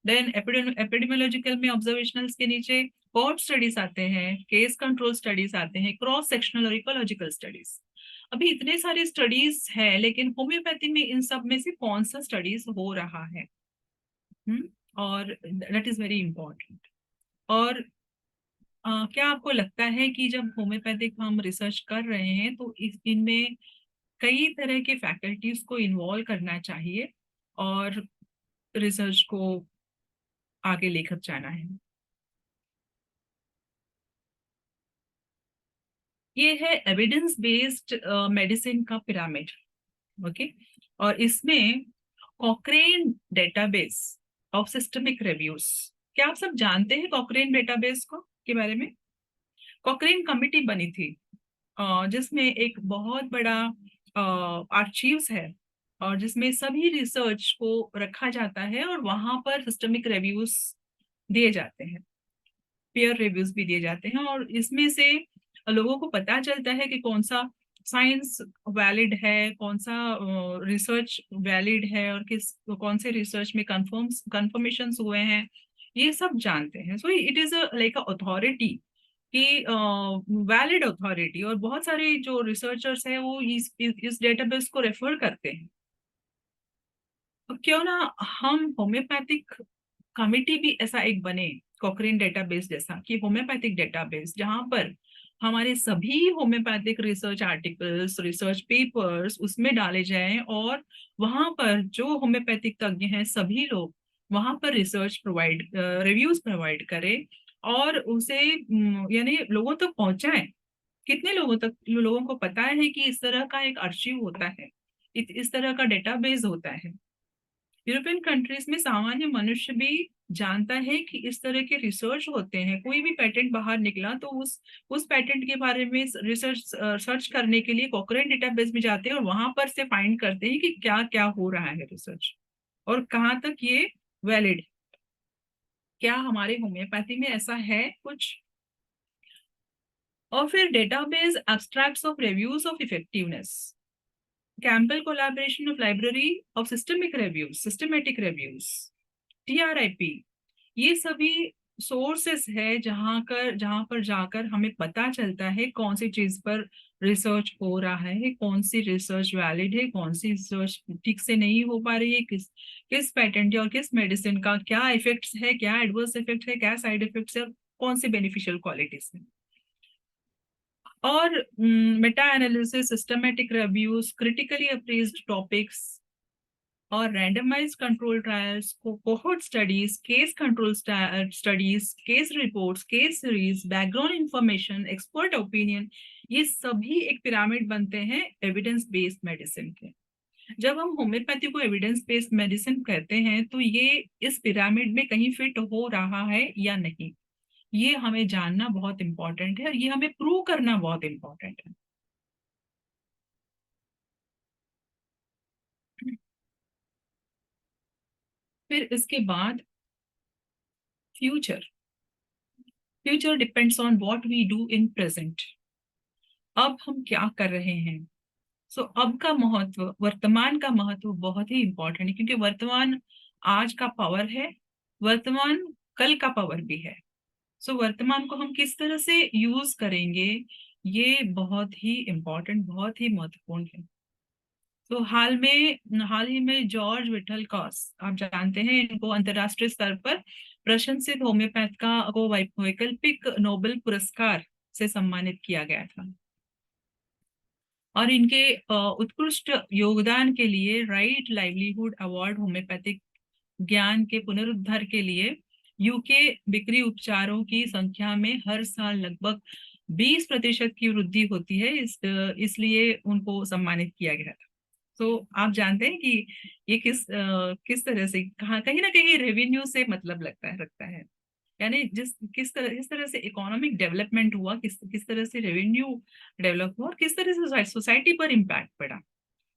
Then epidemiological में observationals के नीचे cohort studies आते हैं, case control studies आते हैं, cross sectional और ecological studies. अभी इतने सारे स्टडीज हैं, लेकिन होम्योपैथी में इन सब में से कौन सा स्टडीज हो रहा है, और दैट इज वेरी इंपॉर्टेंट। और क्या आपको लगता है कि जब होम्योपैथिक हम रिसर्च कर रहे हैं तो इनमें कई तरह के फैकल्टीज को इन्वॉल्व करना चाहिए और रिसर्च को आगे लेकर जाना है? ये है एविडेंस बेस्ड मेडिसिन का पिरामिड, ओके। और इसमें कॉक्रेन डेटाबेस ऑफ सिस्टमिक रिव्यूज, क्या आप सब जानते हैं कॉक्रेन डेटाबेस को के बारे में? कॉक्रेन कमिटी बनी थी जिसमें एक बहुत बड़ा आर्चीव्स है, और जिसमें सभी रिसर्च को रखा जाता है, और वहां पर सिस्टमिक रिव्यूज दिए जाते हैं, पीयर रिव्यूज भी दिए जाते हैं, और इसमें से लोगों को पता चलता है कि कौन सा साइंस वैलिड है, कौन सा रिसर्च वैलिड है, और कौन से रिसर्च में कंफर्मेशन हुए हैं, ये सब जानते हैं। So it is like a authority कि वैलिड अथॉरिटी, और बहुत सारे जो रिसर्चर्स हैं वो इस डेटाबेस को रेफर करते हैं। तो क्यों ना हम होम्योपैथिक कमिटी भी ऐसा एक बने, कॉक्रेन डेटाबेस जैसा, कि होम्योपैथिक डेटाबेस जहां पर हमारे सभी homeopathic research articles, research papers उसमें डाले जाएं, और वहां पर जो होम्योपैथिक तज्ञ हैं सभी लोग वहां पर रिसर्च प्रोवाइड, रिव्यूज प्रोवाइड करें, और उसे यानी लोगों तक पहुंचाएं। कितने लोगों तक, लोगों को पता है कि इस तरह का एक आर्शीव होता है, इस तरह का डेटाबेस होता है? यूरोपियन कंट्रीज में सामान्य मनुष्य भी जानता है कि इस तरह के रिसर्च होते हैं। कोई भी पेटेंट बाहर निकला तो उस पेटेंट के बारे में रिसर्च सर्च करने के लिए कॉक्रेन डेटाबेस में जाते हैं, और वहां पर से फाइंड करते हैं कि क्या क्या हो रहा है रिसर्च, और कहाँ तक ये वैलिड। क्या हमारे होम्योपैथी में ऐसा है कुछ? और फिर database abstracts of reviews of effectiveness, Campbell collaboration of library of systematic reviews, TRIP, ये सभी सोर्सेस है जहां पर जाकर हमें पता चलता है कौन सी चीज पर रिसर्च हो रहा है, कौन सी रिसर्च वैलिड है, कौन सी रिसर्च ठीक से नहीं हो पा रही है, किस पेटेंट और किस मेडिसिन का क्या इफेक्ट्स है, क्या एडवर्स इफेक्ट है, क्या साइड इफेक्ट्स है, कौन सी बेनिफिशियल क्वालिटीज है। और meta analysis, systematic reviews, critically appraised topics, और randomised control trials, cohort studies, case control studies, case reports, case series, background information, expert opinion, ये सभी एक पिरामिड बनते हैं एविडेंस बेस्ड मेडिसिन के। जब हम होम्योपैथी को एविडेंस बेस्ड मेडिसिन कहते हैं तो ये इस पिरामिड में कहीं फिट हो रहा है या नहीं, ये हमें जानना बहुत इंपॉर्टेंट है, और ये हमें प्रूव करना बहुत इंपॉर्टेंट है। फिर इसके बाद future depends on what we do in present. अब हम क्या कर रहे हैं? अब का महत्व, वर्तमान का महत्व बहुत ही इंपॉर्टेंट है, क्योंकि वर्तमान आज का पावर है, वर्तमान कल का पावर भी है। वर्तमान को हम किस तरह से यूज करेंगे, ये बहुत ही इम्पोर्टेंट, बहुत ही महत्वपूर्ण है। हाल ही में जॉर्ज विटलकॉस, आप जानते हैं इनको, अंतरराष्ट्रीय स्तर पर प्रशंसित होम्योपैथ को वैकल्पिक नोबेल पुरस्कार से सम्मानित किया गया था, और इनके उत्कृष्ट योगदान के लिए राइट लाइवलीहुड अवार्ड होम्योपैथिक ज्ञान के पुनरुद्धार के लिए यूके बिक्री उपचारों की संख्या में हर साल लगभग 20% की वृद्धि होती है, इसलिए उनको सम्मानित किया गया था। तो आप जानते हैं कि ये किस तरह से कहीं ना कहीं रेवेन्यू से मतलब रखता है। यानी किस तरह से इकोनॉमिक डेवलपमेंट हुआ, किस तरह से रेवेन्यू डेवलप हुआ और किस तरह से सोसाइटी पर इम्पैक्ट पड़ा।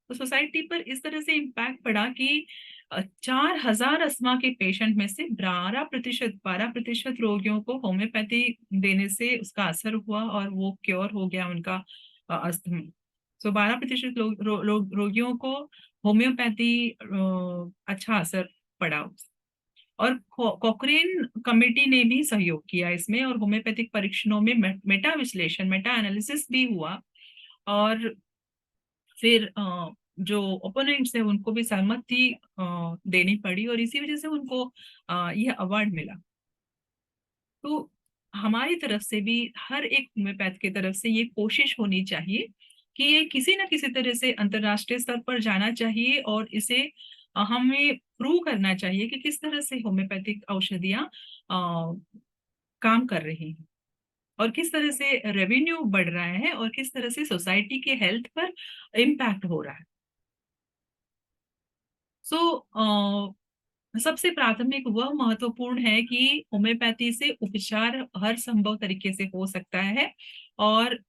तो सोसाइटी पर इस तरह से इम्पैक्ट पड़ा कि 4,000 अस्थमा के पेशेंट में से 12% रोगियों को होम्योपैथी देने से उसका असर हुआ और वो क्योर हो गया उनका अस्थमा। सो 12% रोगियों को होम्योपैथी अच्छा असर पड़ा। और कोक्रेन कमेटी ने भी सहयोग किया इसमें, और होम्योपैथिक परीक्षणों में मेटा विश्लेषण, मेटा एनालिसिस भी हुआ। और फिर जो ओपोनेंट्स है उनको भी सहमति देनी पड़ी, और इसी वजह से उनको यह अवार्ड मिला। तो हमारी तरफ से भी, हर एक होम्योपैथ की तरफ से ये कोशिश होनी चाहिए कि ये किसी न किसी तरह से अंतरराष्ट्रीय स्तर पर जाना चाहिए, और इसे हमें प्रूव करना चाहिए कि किस तरह से होम्योपैथिक औषधियाँ काम कर रही हैं और किस तरह से रेवेन्यू बढ़ रहा है और किस तरह से सोसाइटी के हेल्थ पर इम्पैक्ट हो रहा है। सो सबसे प्राथमिक वह महत्वपूर्ण है कि होम्योपैथी से उपचार हर संभव तरीके से हो सकता है। और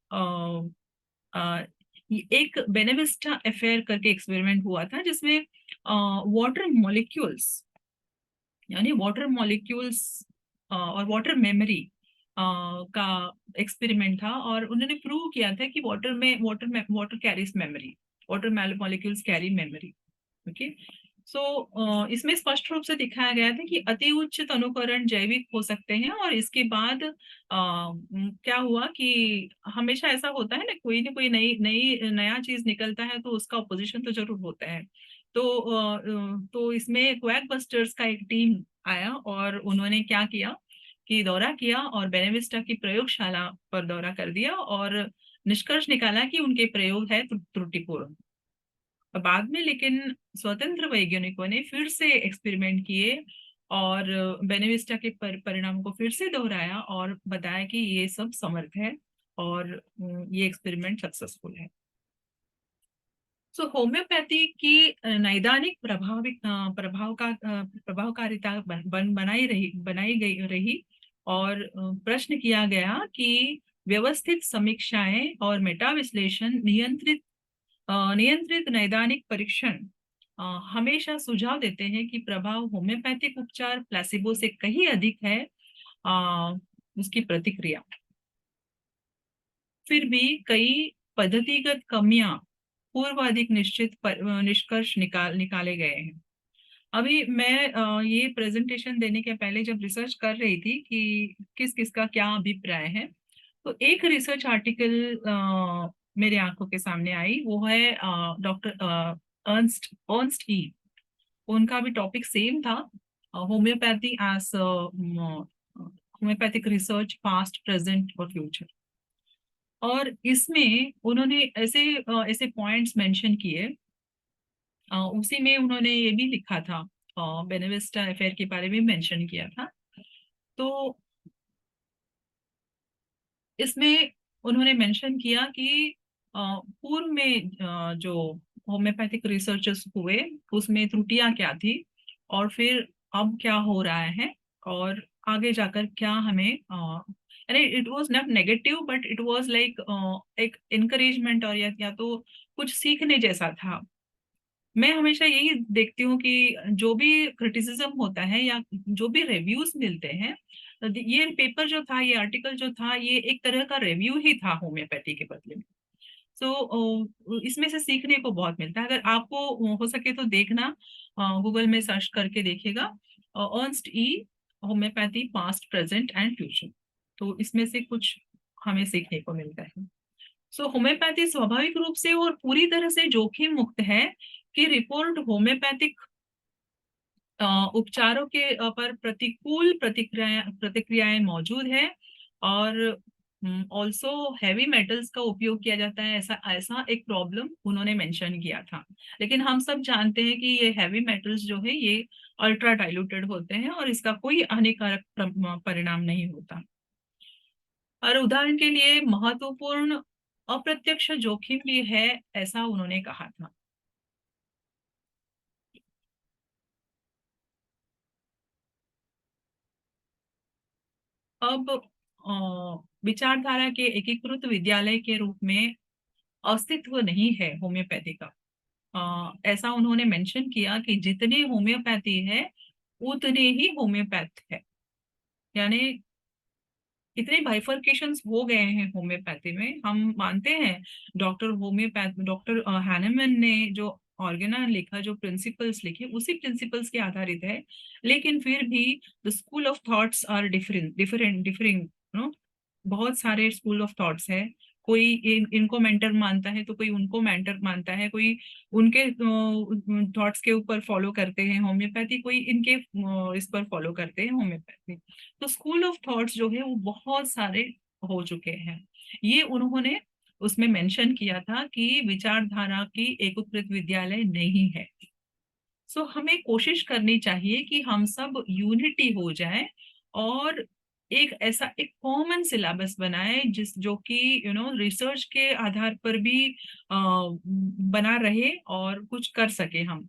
एक बेनेविस्टा अफेयर करके एक्सपेरिमेंट हुआ था जिसमें वाटर मॉलिक्यूल्स, यानी वाटर मॉलिक्यूल्स और वाटर मेमोरी का एक्सपेरिमेंट था, और उन्होंने प्रूव किया था कि water carries memory, water molecules carry memory. Okay. So इसमें स्पष्ट रूप से दिखाया गया था कि अति उच्च तनुकरण जैविक हो सकते हैं, और इसके बाद क्या हुआ कि हमेशा ऐसा होता है ना कोई नया चीज निकलता है तो उसका ऑपोजिशन तो जरूर होता है। तो इसमें क्वैक बस्टर्स का एक टीम आया, और उन्होंने क्या किया कि दौरा किया और बेनेविस्टा की प्रयोगशाला पर दौरा कर दिया, और निष्कर्ष निकाला कि उनके प्रयोग है त्रुटिपूर्ण। बाद में लेकिन स्वतंत्र वैज्ञानिकों ने फिर से एक्सपेरिमेंट किए और बेनेविस्टा के परिणाम को फिर से दोहराया और बताया कि ये सब समर्थ है और ये एक्सपेरिमेंट सक्सेसफुल है। सो होम्योपैथी की नैदानिक प्रभावकारिता बनाई गई रही, और प्रश्न किया गया कि व्यवस्थित समीक्षाएं और मेटा विश्लेषण, नियंत्रित नैदानिक परीक्षण हमेशा सुझाव देते हैं कि प्रभाव होम्योपैथिक उपचार प्लेसिबो से कहीं अधिक है उसकी प्रतिक्रिया। फिर भी कई पद्धतिगत कमियां पूर्व अधिक निश्चित निष्कर्ष निकाले गए हैं। अभी मैं ये प्रेजेंटेशन देने के पहले जब रिसर्च कर रही थी कि किस किस का क्या अभिप्राय है, तो एक रिसर्च आर्टिकल मेरे आंखों के सामने आई। वो है डॉक्टर अर्नस्ट ई। उनका भी टॉपिक सेम था, homeopathy as homeopathic research past, present और फ्यूचर। और इसमें उन्होंने ऐसे ऐसे पॉइंट्स मेंशन किए। उसी में उन्होंने ये भी लिखा था, बेनेविस्टा अफेयर के बारे में मेंशन किया था। तो इसमें उन्होंने मेंशन किया कि पूर्व में जो होम्योपैथिक रिसर्चेस हुए उसमें त्रुटियां क्या थी, और फिर अब क्या हो रहा है, और आगे जाकर क्या हमें यानी it was not negative but it was like एक इनकरेजमेंट, और या तो कुछ सीखने जैसा था। मैं हमेशा यही देखती हूँ कि जो भी क्रिटिसिज्म होता है या जो भी रिव्यूज मिलते हैं, ये पेपर जो था, ये आर्टिकल जो था, ये एक तरह का रिव्यू ही था होम्योपैथी के बदले में। सो इसमें से सीखने को बहुत मिलता है। अगर आपको हो सके तो देखना, गूगल में सर्च करके देखिएगा Ernst E homeopathy past, present and future. तो इसमें से कुछ हमें सीखने को मिलता है। सो होम्योपैथी स्वाभाविक रूप से और पूरी तरह से जोखिम मुक्त है कि रिपोर्ट होम्योपैथिक उपचारों के पर प्रतिकूल प्रतिक्रियाएं मौजूद है, और ऑल्सो हैवी मेटल्स का उपयोग किया जाता है, ऐसा ऐसा एक प्रॉब्लम उन्होंने मेंशन किया था। लेकिन हम सब जानते हैं कि ये हैवी मेटल्स जो है ये अल्ट्रा डाइल्यूटेड होते हैं और इसका कोई हानिकारक परिणाम नहीं होता। और उदाहरण के लिए महत्वपूर्ण अप्रत्यक्ष जोखिम भी है, ऐसा उन्होंने कहा था। अब विचारधारा के एकीकृत विद्यालय के रूप में अस्तित्व नहीं है होम्योपैथी का। ऐसा उन्होंने मेंशन किया कि जितने होम्योपैथी है उतने ही होम्योपैथ है, यानी इतने बाइफर्केशंस हो गए हैं होम्योपैथी में। हम मानते हैं डॉक्टर हैनेमन ने जो ऑर्गेना लिखा, जो प्रिंसिपल्स लिखे, उसी प्रिंसिपल्स के आधारित है, लेकिन फिर भी the school of thoughts are differing no. बहुत सारे स्कूल ऑफ थॉट्स है। कोई इनको मेंटर मानता है तो कोई उनको मेंटर मानता है, कोई उनके थॉट्स के ऊपर फॉलो करते हैं होम्योपैथी, कोई इनके इस पर फॉलो करते हैं होम्योपैथी। तो स्कूल ऑफ थॉट्स जो है वो बहुत सारे हो चुके हैं। ये उन्होंने उसमें मेंशन किया था कि विचारधारा की एकीकृत विद्यालय नहीं है। सो हमें कोशिश करनी चाहिए कि हम सब यूनिटी हो जाए और एक कॉमन सिलेबस बनाए जो कि रिसर्च के आधार पर भी बना रहे और कुछ कर सके हम।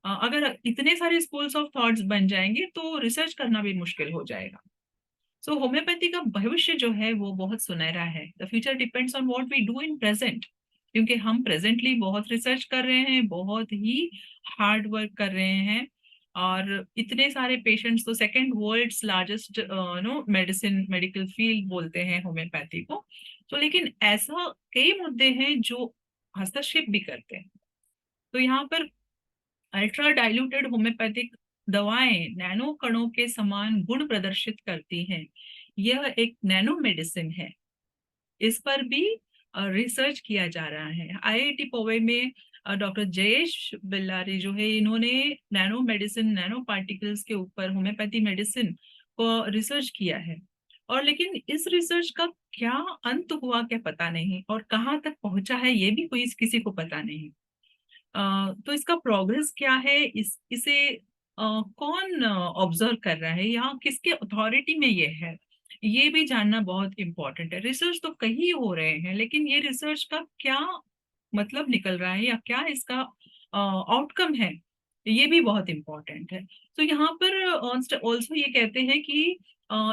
अगर इतने सारे स्कूल्स ऑफ थॉट्स बन जाएंगे तो रिसर्च करना भी मुश्किल हो जाएगा। सो होम्योपैथी का भविष्य जो है वो बहुत सुनहरा है। The future depends on what we do in present, क्योंकि हम प्रेजेंटली बहुत रिसर्च कर रहे हैं, बहुत ही हार्ड वर्क कर रहे हैं, और इतने सारे पेशेंट्स, तो second world's largest medical field बोलते हैं होम्योपैथी को। तो लेकिन ऐसा कई मुद्दे हैं जो हस्तक्षेप भी करते हैं। तो यहाँ पर अल्ट्रा डाइल्यूटेड होम्योपैथिक दवाएं नैनो कणों के समान गुण प्रदर्शित करती हैं। यह एक नैनो मेडिसिन है, इस पर भी रिसर्च किया जा रहा है। आईआईटी पॉवे में डॉक्टर जयेश बिल्लारी जो है, इन्होंने नैनो मेडिसिन, नैनो पार्टिकल्स के ऊपर होम्योपैथी मेडिसिन को रिसर्च किया है। और लेकिन इस रिसर्च का क्या अंत हुआ क्या पता नहीं, और कहाँ तक पहुंचा है ये भी कोई किसी को पता नहीं। तो इसका प्रोग्रेस क्या है, इसे कौन ऑब्जर्व कर रहा है, या किसके अथॉरिटी में ये है, ये भी जानना बहुत इंपॉर्टेंट है। रिसर्च तो कहीं हो रहे हैं, लेकिन ये रिसर्च का क्या मतलब निकल रहा है या क्या इसका आउटकम है, ये भी बहुत इंपॉर्टेंट है। तो यहाँ पर ऑल्सो ये कहते हैं कि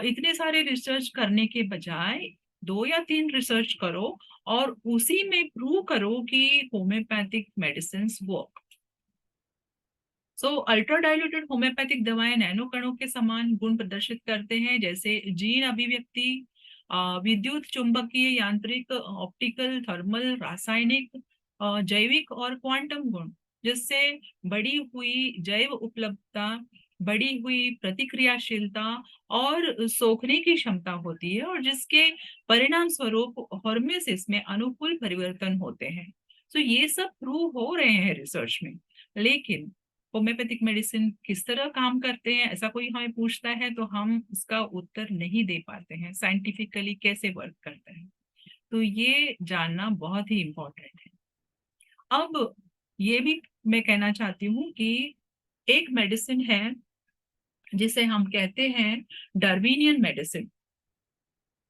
इतने सारे रिसर्च करने के बजाय 2 या 3 रिसर्च करो और उसी में प्रूव करो कि होम्योपैथिक मेडिसिन वर्क। सो अल्ट्रा डाइल्यूटेड होम्योपैथिक दवाएं नैनो कणों के समान गुण प्रदर्शित करते हैं, जैसे जीन अभिव्यक्ति, विद्युत चुंबकीय, यांत्रिक, ऑप्टिकल, थर्मल, रासायनिक, जैविक और क्वांटम गुण, जिससे बढ़ी हुई जैव उपलब्धता, बढ़ी हुई प्रतिक्रियाशीलता और सोखने की क्षमता होती है, और जिसके परिणाम स्वरूप हॉर्मेसिस में अनुकूल परिवर्तन होते हैं। तो ये सब प्रूव हो रहे हैं रिसर्च में। लेकिन होम्योपैथिक मेडिसिन किस तरह काम करते हैं, ऐसा कोई हमें पूछता है तो हम उसका उत्तर नहीं दे पाते हैं, साइंटिफिकली कैसे वर्क करते हैं। तो ये जानना बहुत ही इम्पोर्टेंट है। अब ये भी मैं कहना चाहती हूँ कि एक मेडिसिन है जिसे हम कहते हैं डार्विनियन मेडिसिन।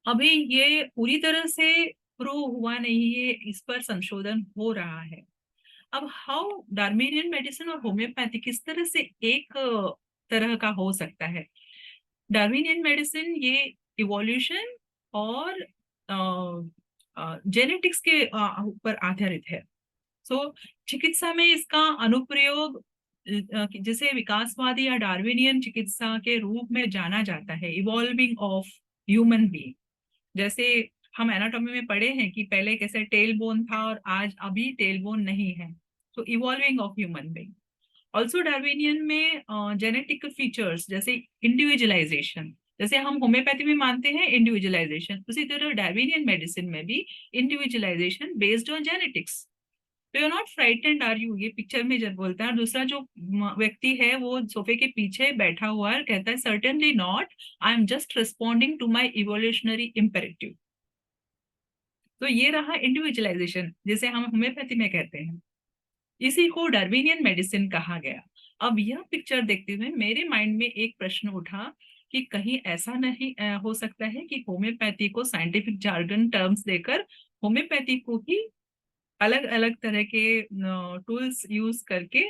अभी ये पूरी तरह से प्रूव हुआ नहीं है, इस पर संशोधन हो रहा है। अब हाउ डार्विनियन मेडिसिन और होम्योपैथी किस तरह से एक तरह का हो सकता है। डार्विनियन मेडिसिन ये इवोल्यूशन और जेनेटिक्स के ऊपर आधारित है। सो चिकित्सा में इसका अनुप्रयोग जिसे विकासवादी या डार्विनियन चिकित्सा के रूप में जाना जाता है, इवॉल्विंग ऑफ ह्यूमन बीइंग। जैसे हम एनाटॉमी में पढ़े हैं कि पहले कैसे टेल बोन था और आज अभी टेल बोन नहीं है। तो evolving of human being. Also Darwinian में जेनेटिक फीचर्स जैसे इंडिविजुअलाइजेशन, जैसे हम होम्योपैथी में मानते हैं इंडिविजुअलाइजेशन, उसी तरह डार्विनियन मेडिसिन में भी इंडिविजुअलाइजेशन बेस्ड ऑन जेनेटिक्स। तो you not frightened are you, ये पिक्चर में जब बोलता है। दूसरा जो व्यक्ति है वो सोफे के पीछे बैठा हुआ है, कहता है certainly not, I am just responding to my evolutionary imperative. तो ये रहा इंडिविजुअलाइजेशन जिसे हम होम्योपैथी में कहते हैं, इसी को डार्विनियन मेडिसिन कहा गया। अब यह पिक्चर देखते हुए मेरे माइंड में एक प्रश्न उठा कि कहीं ऐसा नहीं हो सकता है कि होम्योपैथी को साइंटिफिक जार्गन टर्म्स देकर होम्योपैथी को ही अलग अलग तरह के टूल्स यूज करके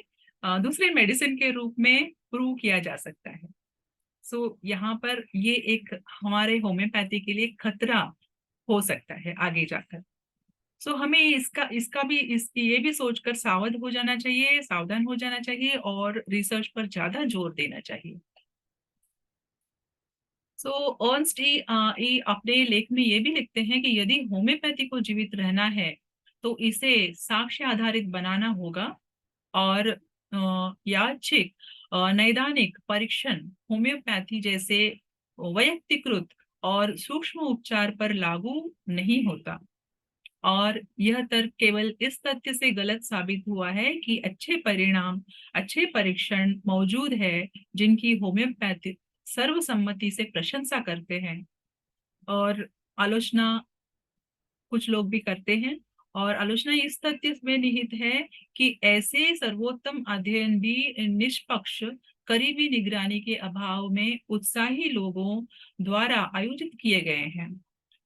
दूसरे मेडिसिन के रूप में प्रूव किया जा सकता है। सो यहाँ पर ये एक हमारे होम्योपैथी के लिए खतरा हो सकता है आगे जाकर। सो हमें इसका भी ये भी सोचकर सावधान हो जाना चाहिए और रिसर्च पर ज्यादा जोर देना चाहिए। सो अर्नस्ट ई अपने लेख में ये भी लिखते हैं कि यदि होम्योपैथी को जीवित रहना है तो इसे साक्ष्य आधारित बनाना होगा और यादृच्छिक नैदानिक परीक्षण होम्योपैथी जैसे वैयक्तिकृत और सूक्ष्म उपचार पर लागू नहीं होता। और यह तर्क केवल इस तथ्य से गलत साबित हुआ है कि अच्छे परीक्षण मौजूद है जिनकी होम्योपैथी सर्वसम्मति से प्रशंसा करते हैं और आलोचना कुछ लोग भी करते हैं। और आलोचना इस तथ्य में निहित है कि ऐसे सर्वोत्तम अध्ययन भी निष्पक्ष करीबी निगरानी के अभाव में उत्साही लोगों द्वारा आयोजित किए गए हैं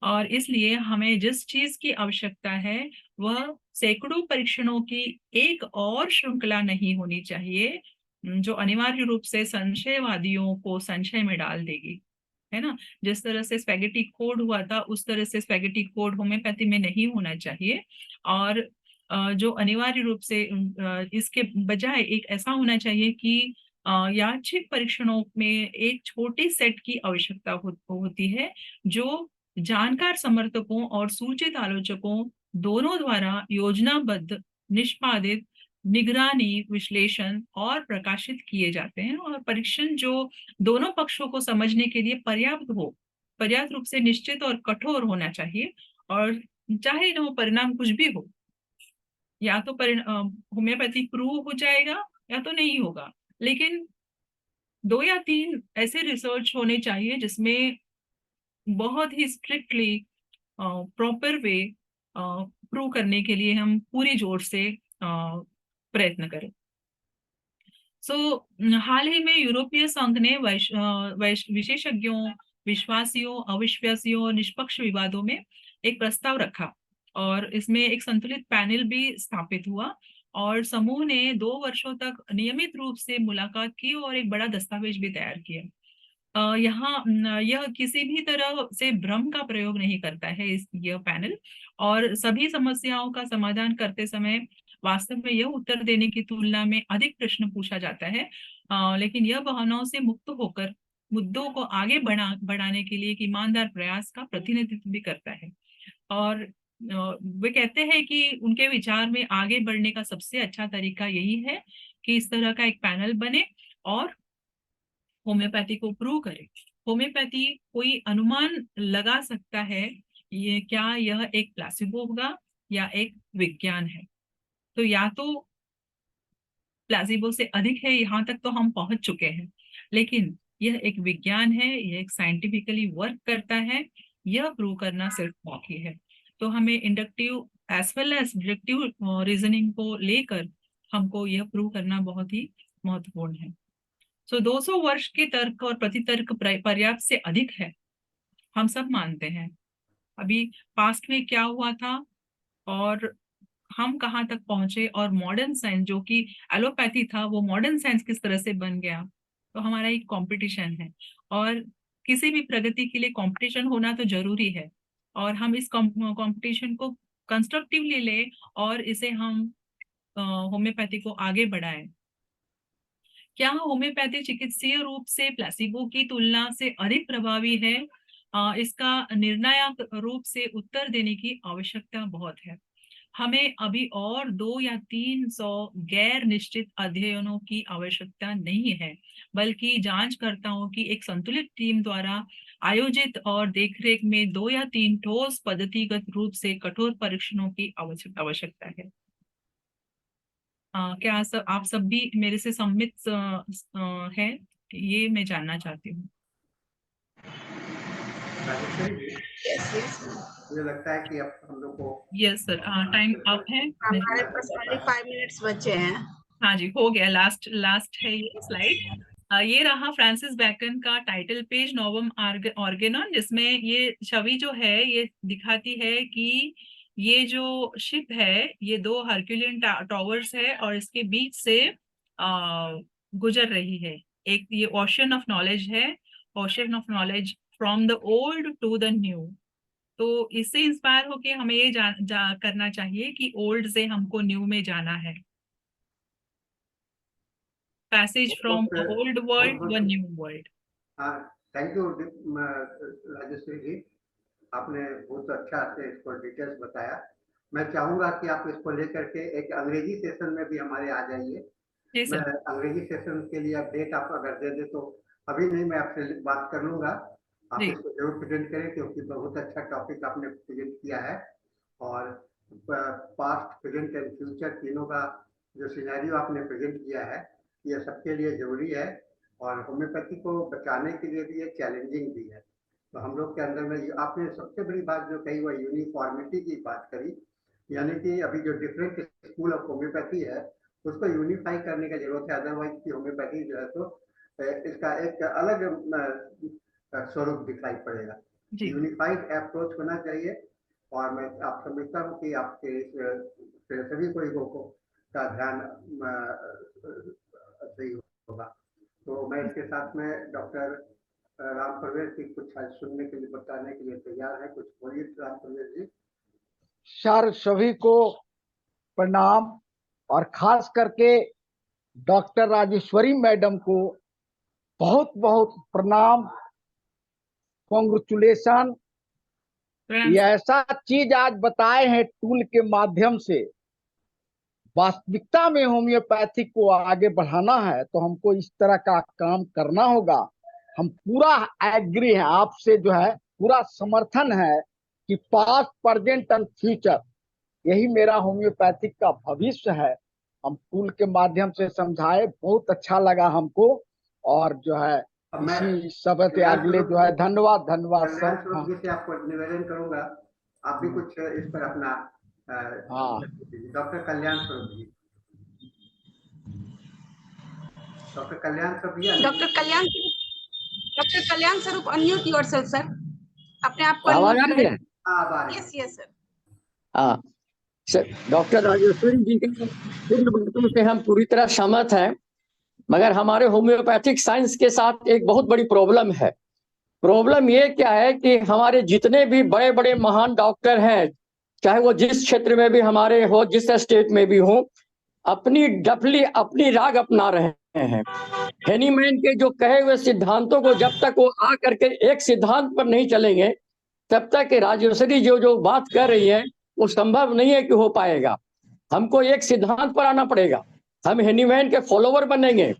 और इसलिए हमें जिस चीज की आवश्यकता है वह सैकड़ों परीक्षणों की एक और श्रृंखला नहीं होनी चाहिए जो अनिवार्य रूप से संशयवादियों को संशय में डाल देगी, है ना। जिस तरह से स्पैगेटी कोड हुआ था उस तरह से स्पैगेटी कोड होम्योपैथी में नहीं होना चाहिए। और जो अनिवार्य रूप से इसके बजाय एक ऐसा होना चाहिए कि यादृच्छिक परीक्षणों में एक छोटे सेट की आवश्यकता होती है जो जानकार समर्थकों और सूचित आलोचकों दोनों द्वारा योजनाबद्ध, निष्पादित, निगरानी, विश्लेषण और प्रकाशित किए जाते हैं और परीक्षण जो दोनों पक्षों को समझने के लिए पर्याप्त रूप से निश्चित और कठोर होना चाहिए। और चाहे वो परिणाम कुछ भी हो, या तो होम्योपैथी प्रूव हो जाएगा या तो नहीं होगा, लेकिन 2 या 3 ऐसे रिसर्च होने चाहिए जिसमें बहुत ही स्ट्रिक्टली प्रॉपर वे प्रूव करने के लिए हम पूरी जोर से प्रयत्न करें। सो हाल ही में यूरोपीय संघ ने विशेषज्ञों, विश्वासियों, अविश्वासियों और निष्पक्ष विवादों में एक प्रस्ताव रखा और इसमें एक संतुलित पैनल भी स्थापित हुआ और समूह ने 2 वर्षों तक नियमित रूप से मुलाकात की और एक बड़ा दस्तावेज भी तैयार किया। यह किसी भी तरह से भ्रम का प्रयोग नहीं करता है यह पैनल, और सभी समस्याओं का समाधान करते समय वास्तव में यह उत्तर देने की तुलना में अधिक प्रश्न पूछा जाता है, लेकिन यह बहानों से मुक्त होकर मुद्दों को आगे बढ़ाने के लिए एक ईमानदार प्रयास का प्रतिनिधित्व भी करता है। और वे कहते हैं कि उनके विचार में आगे बढ़ने का सबसे अच्छा तरीका यही है कि इस तरह का एक पैनल बने और होम्योपैथी को प्रूव करे। होम्योपैथी कोई अनुमान लगा सकता है क्या यह एक प्लेसिबो होगा या एक विज्ञान है। तो या तो प्लेसिबो से अधिक है, यहाँ तक तो हम पहुंच चुके हैं, लेकिन यह एक विज्ञान है, यह एक साइंटिफिकली वर्क करता है, यह प्रूव करना सिर्फ बाकी है। तो हमें inductive as well as deductive reasoning को लेकर हमको यह प्रूव करना बहुत ही महत्वपूर्ण है। सो 200 वर्ष के तर्क और प्रतितर्क पर्याप्त से अधिक है, हम सब मानते हैं। अभी पास्ट में क्या हुआ था और हम कहाँ तक पहुंचे और मॉडर्न साइंस जो कि एलोपैथी था वो मॉडर्न साइंस किस तरह से बन गया, तो हमारा एक कंपटीशन है और किसी भी प्रगति के लिए कंपटीशन होना तो जरूरी है और हम इस कंपटीशन को कंस्ट्रक्टिवली ले और इसे हम होम्योपैथी को आगे बढ़ाएं। क्या होम्योपैथी चिकित्सीय रूप से प्लेसिबो की तुलना से अधिक प्रभावी है? इसका निर्णायक रूप से उत्तर देने की आवश्यकता बहुत है। हमें अभी और 2 या 300 गैर निश्चित अध्ययनों की आवश्यकता नहीं है, बल्कि जांचकर्ताओं की एक संतुलित टीम द्वारा आयोजित और देखरेख में 2 या 3 ठोस पद्धतिगत रूप से कठोर परीक्षणों की आवश्यकता है। क्या आप सब भी मेरे से सम्मित है, ये मैं जानना चाहती हूँ। मुझे लगता है कि अब हम लोग को यस सर, टाइम अप है। हमारे पास only 5 मिनट्स बचे हैं। हाँ जी, हो गया। लास्ट है ये स्लाइड। ये रहा फ्रांसिस बैकन का टाइटल पेज नोवम ऑर्गेनॉन, जिसमें ये छवि जो है ये दिखाती है कि ये जो शिप है ये 2 हरक्यूलियन टावर्स है और इसके बीच से गुजर रही है। एक ये ओशन ऑफ नॉलेज है portion of knowledge from the old to the new. तो इससे इंस्पायर होके हमें ये करना चाहिए कि ओल्ड से हमको न्यू में जाना है. Passage from old world to new world. हाँ, थैंक यू राजेश्वरी जी, आपने बहुत अच्छा से इसको डिटेल्स बताया. मैं चाहूंगा कि आप इसको लेकर के एक अंग्रेजी सेशन में भी हमारे आ जाइए. मैं अंग्रेजी सेशन के लिए अपडेट आप अगर दे दे तो अभी नहीं, मैं आपसे बात कर लूंगा. आप इसको जरूर प्रेजेंट करें क्योंकि बहुत अच्छा टॉपिक आपने प्रेजेंट किया है और पास्ट, प्रेजेंट एंड फ्यूचर तीनों का जो सिनेरियो आपने प्रेजेंट किया है ये सबके लिए जरूरी है और होम्योपैथी को बचाने के लिए भी ये चैलेंजिंग भी है. तो हम लोग के अंदर में आपने सबसे बड़ी बात जो कही वो यूनिफॉर्मिटी की बात करी, यानी कि अभी जो डिफरेंट स्कूल ऑफ होम्योपैथी है उसको यूनिफाई करने की जरूरत है. अदरवाइज की होम्योपैथी जो है तो इसका एक अलग स्वरूप दिखाई पड़ेगा. यूनिफाइड अप्रोच होना चाहिए और मैं आप समझता हूँ कि आपके सभी को का ध्यान सही होगा. तो मैं इसके साथ में डॉक्टर राम प्रवेश जी कुछ सुनने के लिए बताने के लिए तैयार है. कुछ बोलिए राम प्रवेश जी. सर सभी को प्रणाम और खास करके डॉक्टर राजेश्वरी मैडम को बहुत बहुत प्रणाम, कांग्रेचुलेशन. ये ऐसा चीज आज बताए हैं टूल के माध्यम से. वास्तविकता में होम्योपैथी को आगे बढ़ाना है तो हमको इस तरह का काम करना होगा. हम पूरा एग्री हैं आपसे, जो है पूरा समर्थन है कि पास्ट, प्रेजेंट एंड फ्यूचर यही मेरा होम्योपैथिक का भविष्य है. हम टूल के माध्यम से समझाए, बहुत अच्छा लगा हमको और जो है इसी सब के अगले जो है धन्यवाद सर. से आपको निवेदन करूंगा आप भी कुछ इस पर अपना डॉक्टर कल्याण स्वरूप जी. डॉक्टर कल्याण स्वरूप अनम्यूट योरसेल्फ सर. अपने आप को आवाज आ रही है? Yes sir. हाँ सर, डॉक्टर राजेश्वरी जी के बातों से हम पूरी तरह सहमत हैं, मगर हमारे होम्योपैथिक साइंस के साथ एक बहुत बड़ी प्रॉब्लम है. प्रॉब्लम ये क्या है कि हमारे जितने भी बड़े बड़े महान डॉक्टर हैं, चाहे वो जिस क्षेत्र में भी हमारे हो, जिस स्टेट में भी हो, अपनी डफली अपनी राग अपना रहे हैं. हेनीमैन के जो कहे हुए सिद्धांतों को जब तक वो आ करके एक सिद्धांत पर नहीं चलेंगे तब तक राजेश्वरी जो बात कर रही है वो संभव नहीं है कि हो पाएगा. हमको एक सिद्धांत पर आना पड़ेगा. हम हेनीमैन के फॉलोवर बनेंगे,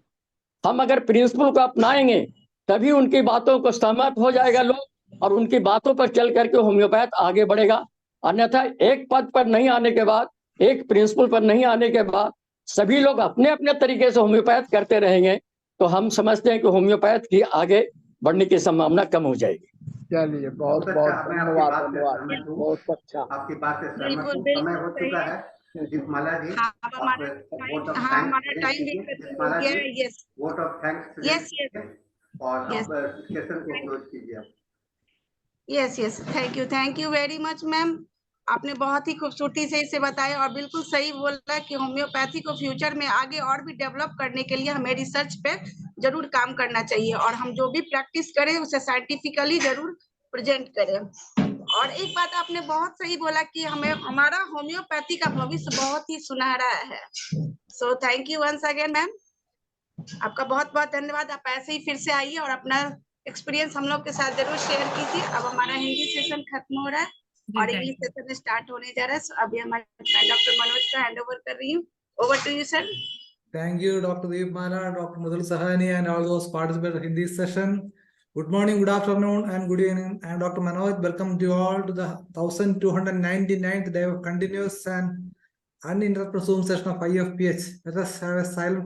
हम अगर प्रिंसिपल को अपनाएंगे तभी उनकी बातों को सहमत हो जाएगा लोग और उनकी बातों पर चल करके होम्योपैथ आगे बढ़ेगा. अन्यथा एक पद पर नहीं आने के बाद, एक प्रिंसिपल पर नहीं आने के बाद सभी लोग अपने अपने तरीके से होम्योपैथ करते रहेंगे तो हम समझते हैं कि होम्योपैथ की आगे बढ़ने की संभावना कम हो जाएगी. चलिए बहुत बहुत धन्यवाद. बहुत अच्छा. आपकी बात से समय हो चुका है. दीपमाला जी, वोट ऑफ थैंक्स और सेशन को क्लोज कीजिए. Yes thank you very much ma'am. आपने बहुत ही खूबसूरती से इसे बताया और बिल्कुल सही बोला कि होम्योपैथी को फ्यूचर में आगे और भी डेवलप करने के लिए हमें रिसर्च पे जरूर काम करना चाहिए और हम जो भी प्रैक्टिस करें उसे साइंटिफिकली जरूर प्रेजेंट करें. और एक बात आपने बहुत सही बोला कि हमें हमारा होम्योपैथी का भविष्य बहुत ही सुनहरा है. So thank you once again ma'am. आपका बहुत बहुत धन्यवाद. आप ऐसे ही फिर से आइए और अपना एक्सपीरियंस हम लोग के साथ जरूर शेयर कीजिए. अब हमारा हिंदी सेशन खत्म हो रहा है और इंग्लिश सेशन स्टार्ट होने जा रहा है. अभी हमारे डॉक्टर मनोज का हैंड ओवर कर रही हूँ. Over to you sir. Thank you, Dr. Deepmala, Dr. Madhur Sahani, and all those participants in this session. Good morning, good afternoon, and good evening. I am Dr. Manoj. Welcome you all to the 1299th day of continuous and uninterrupted Zoom session of IFPH. Let us have a silent prayer.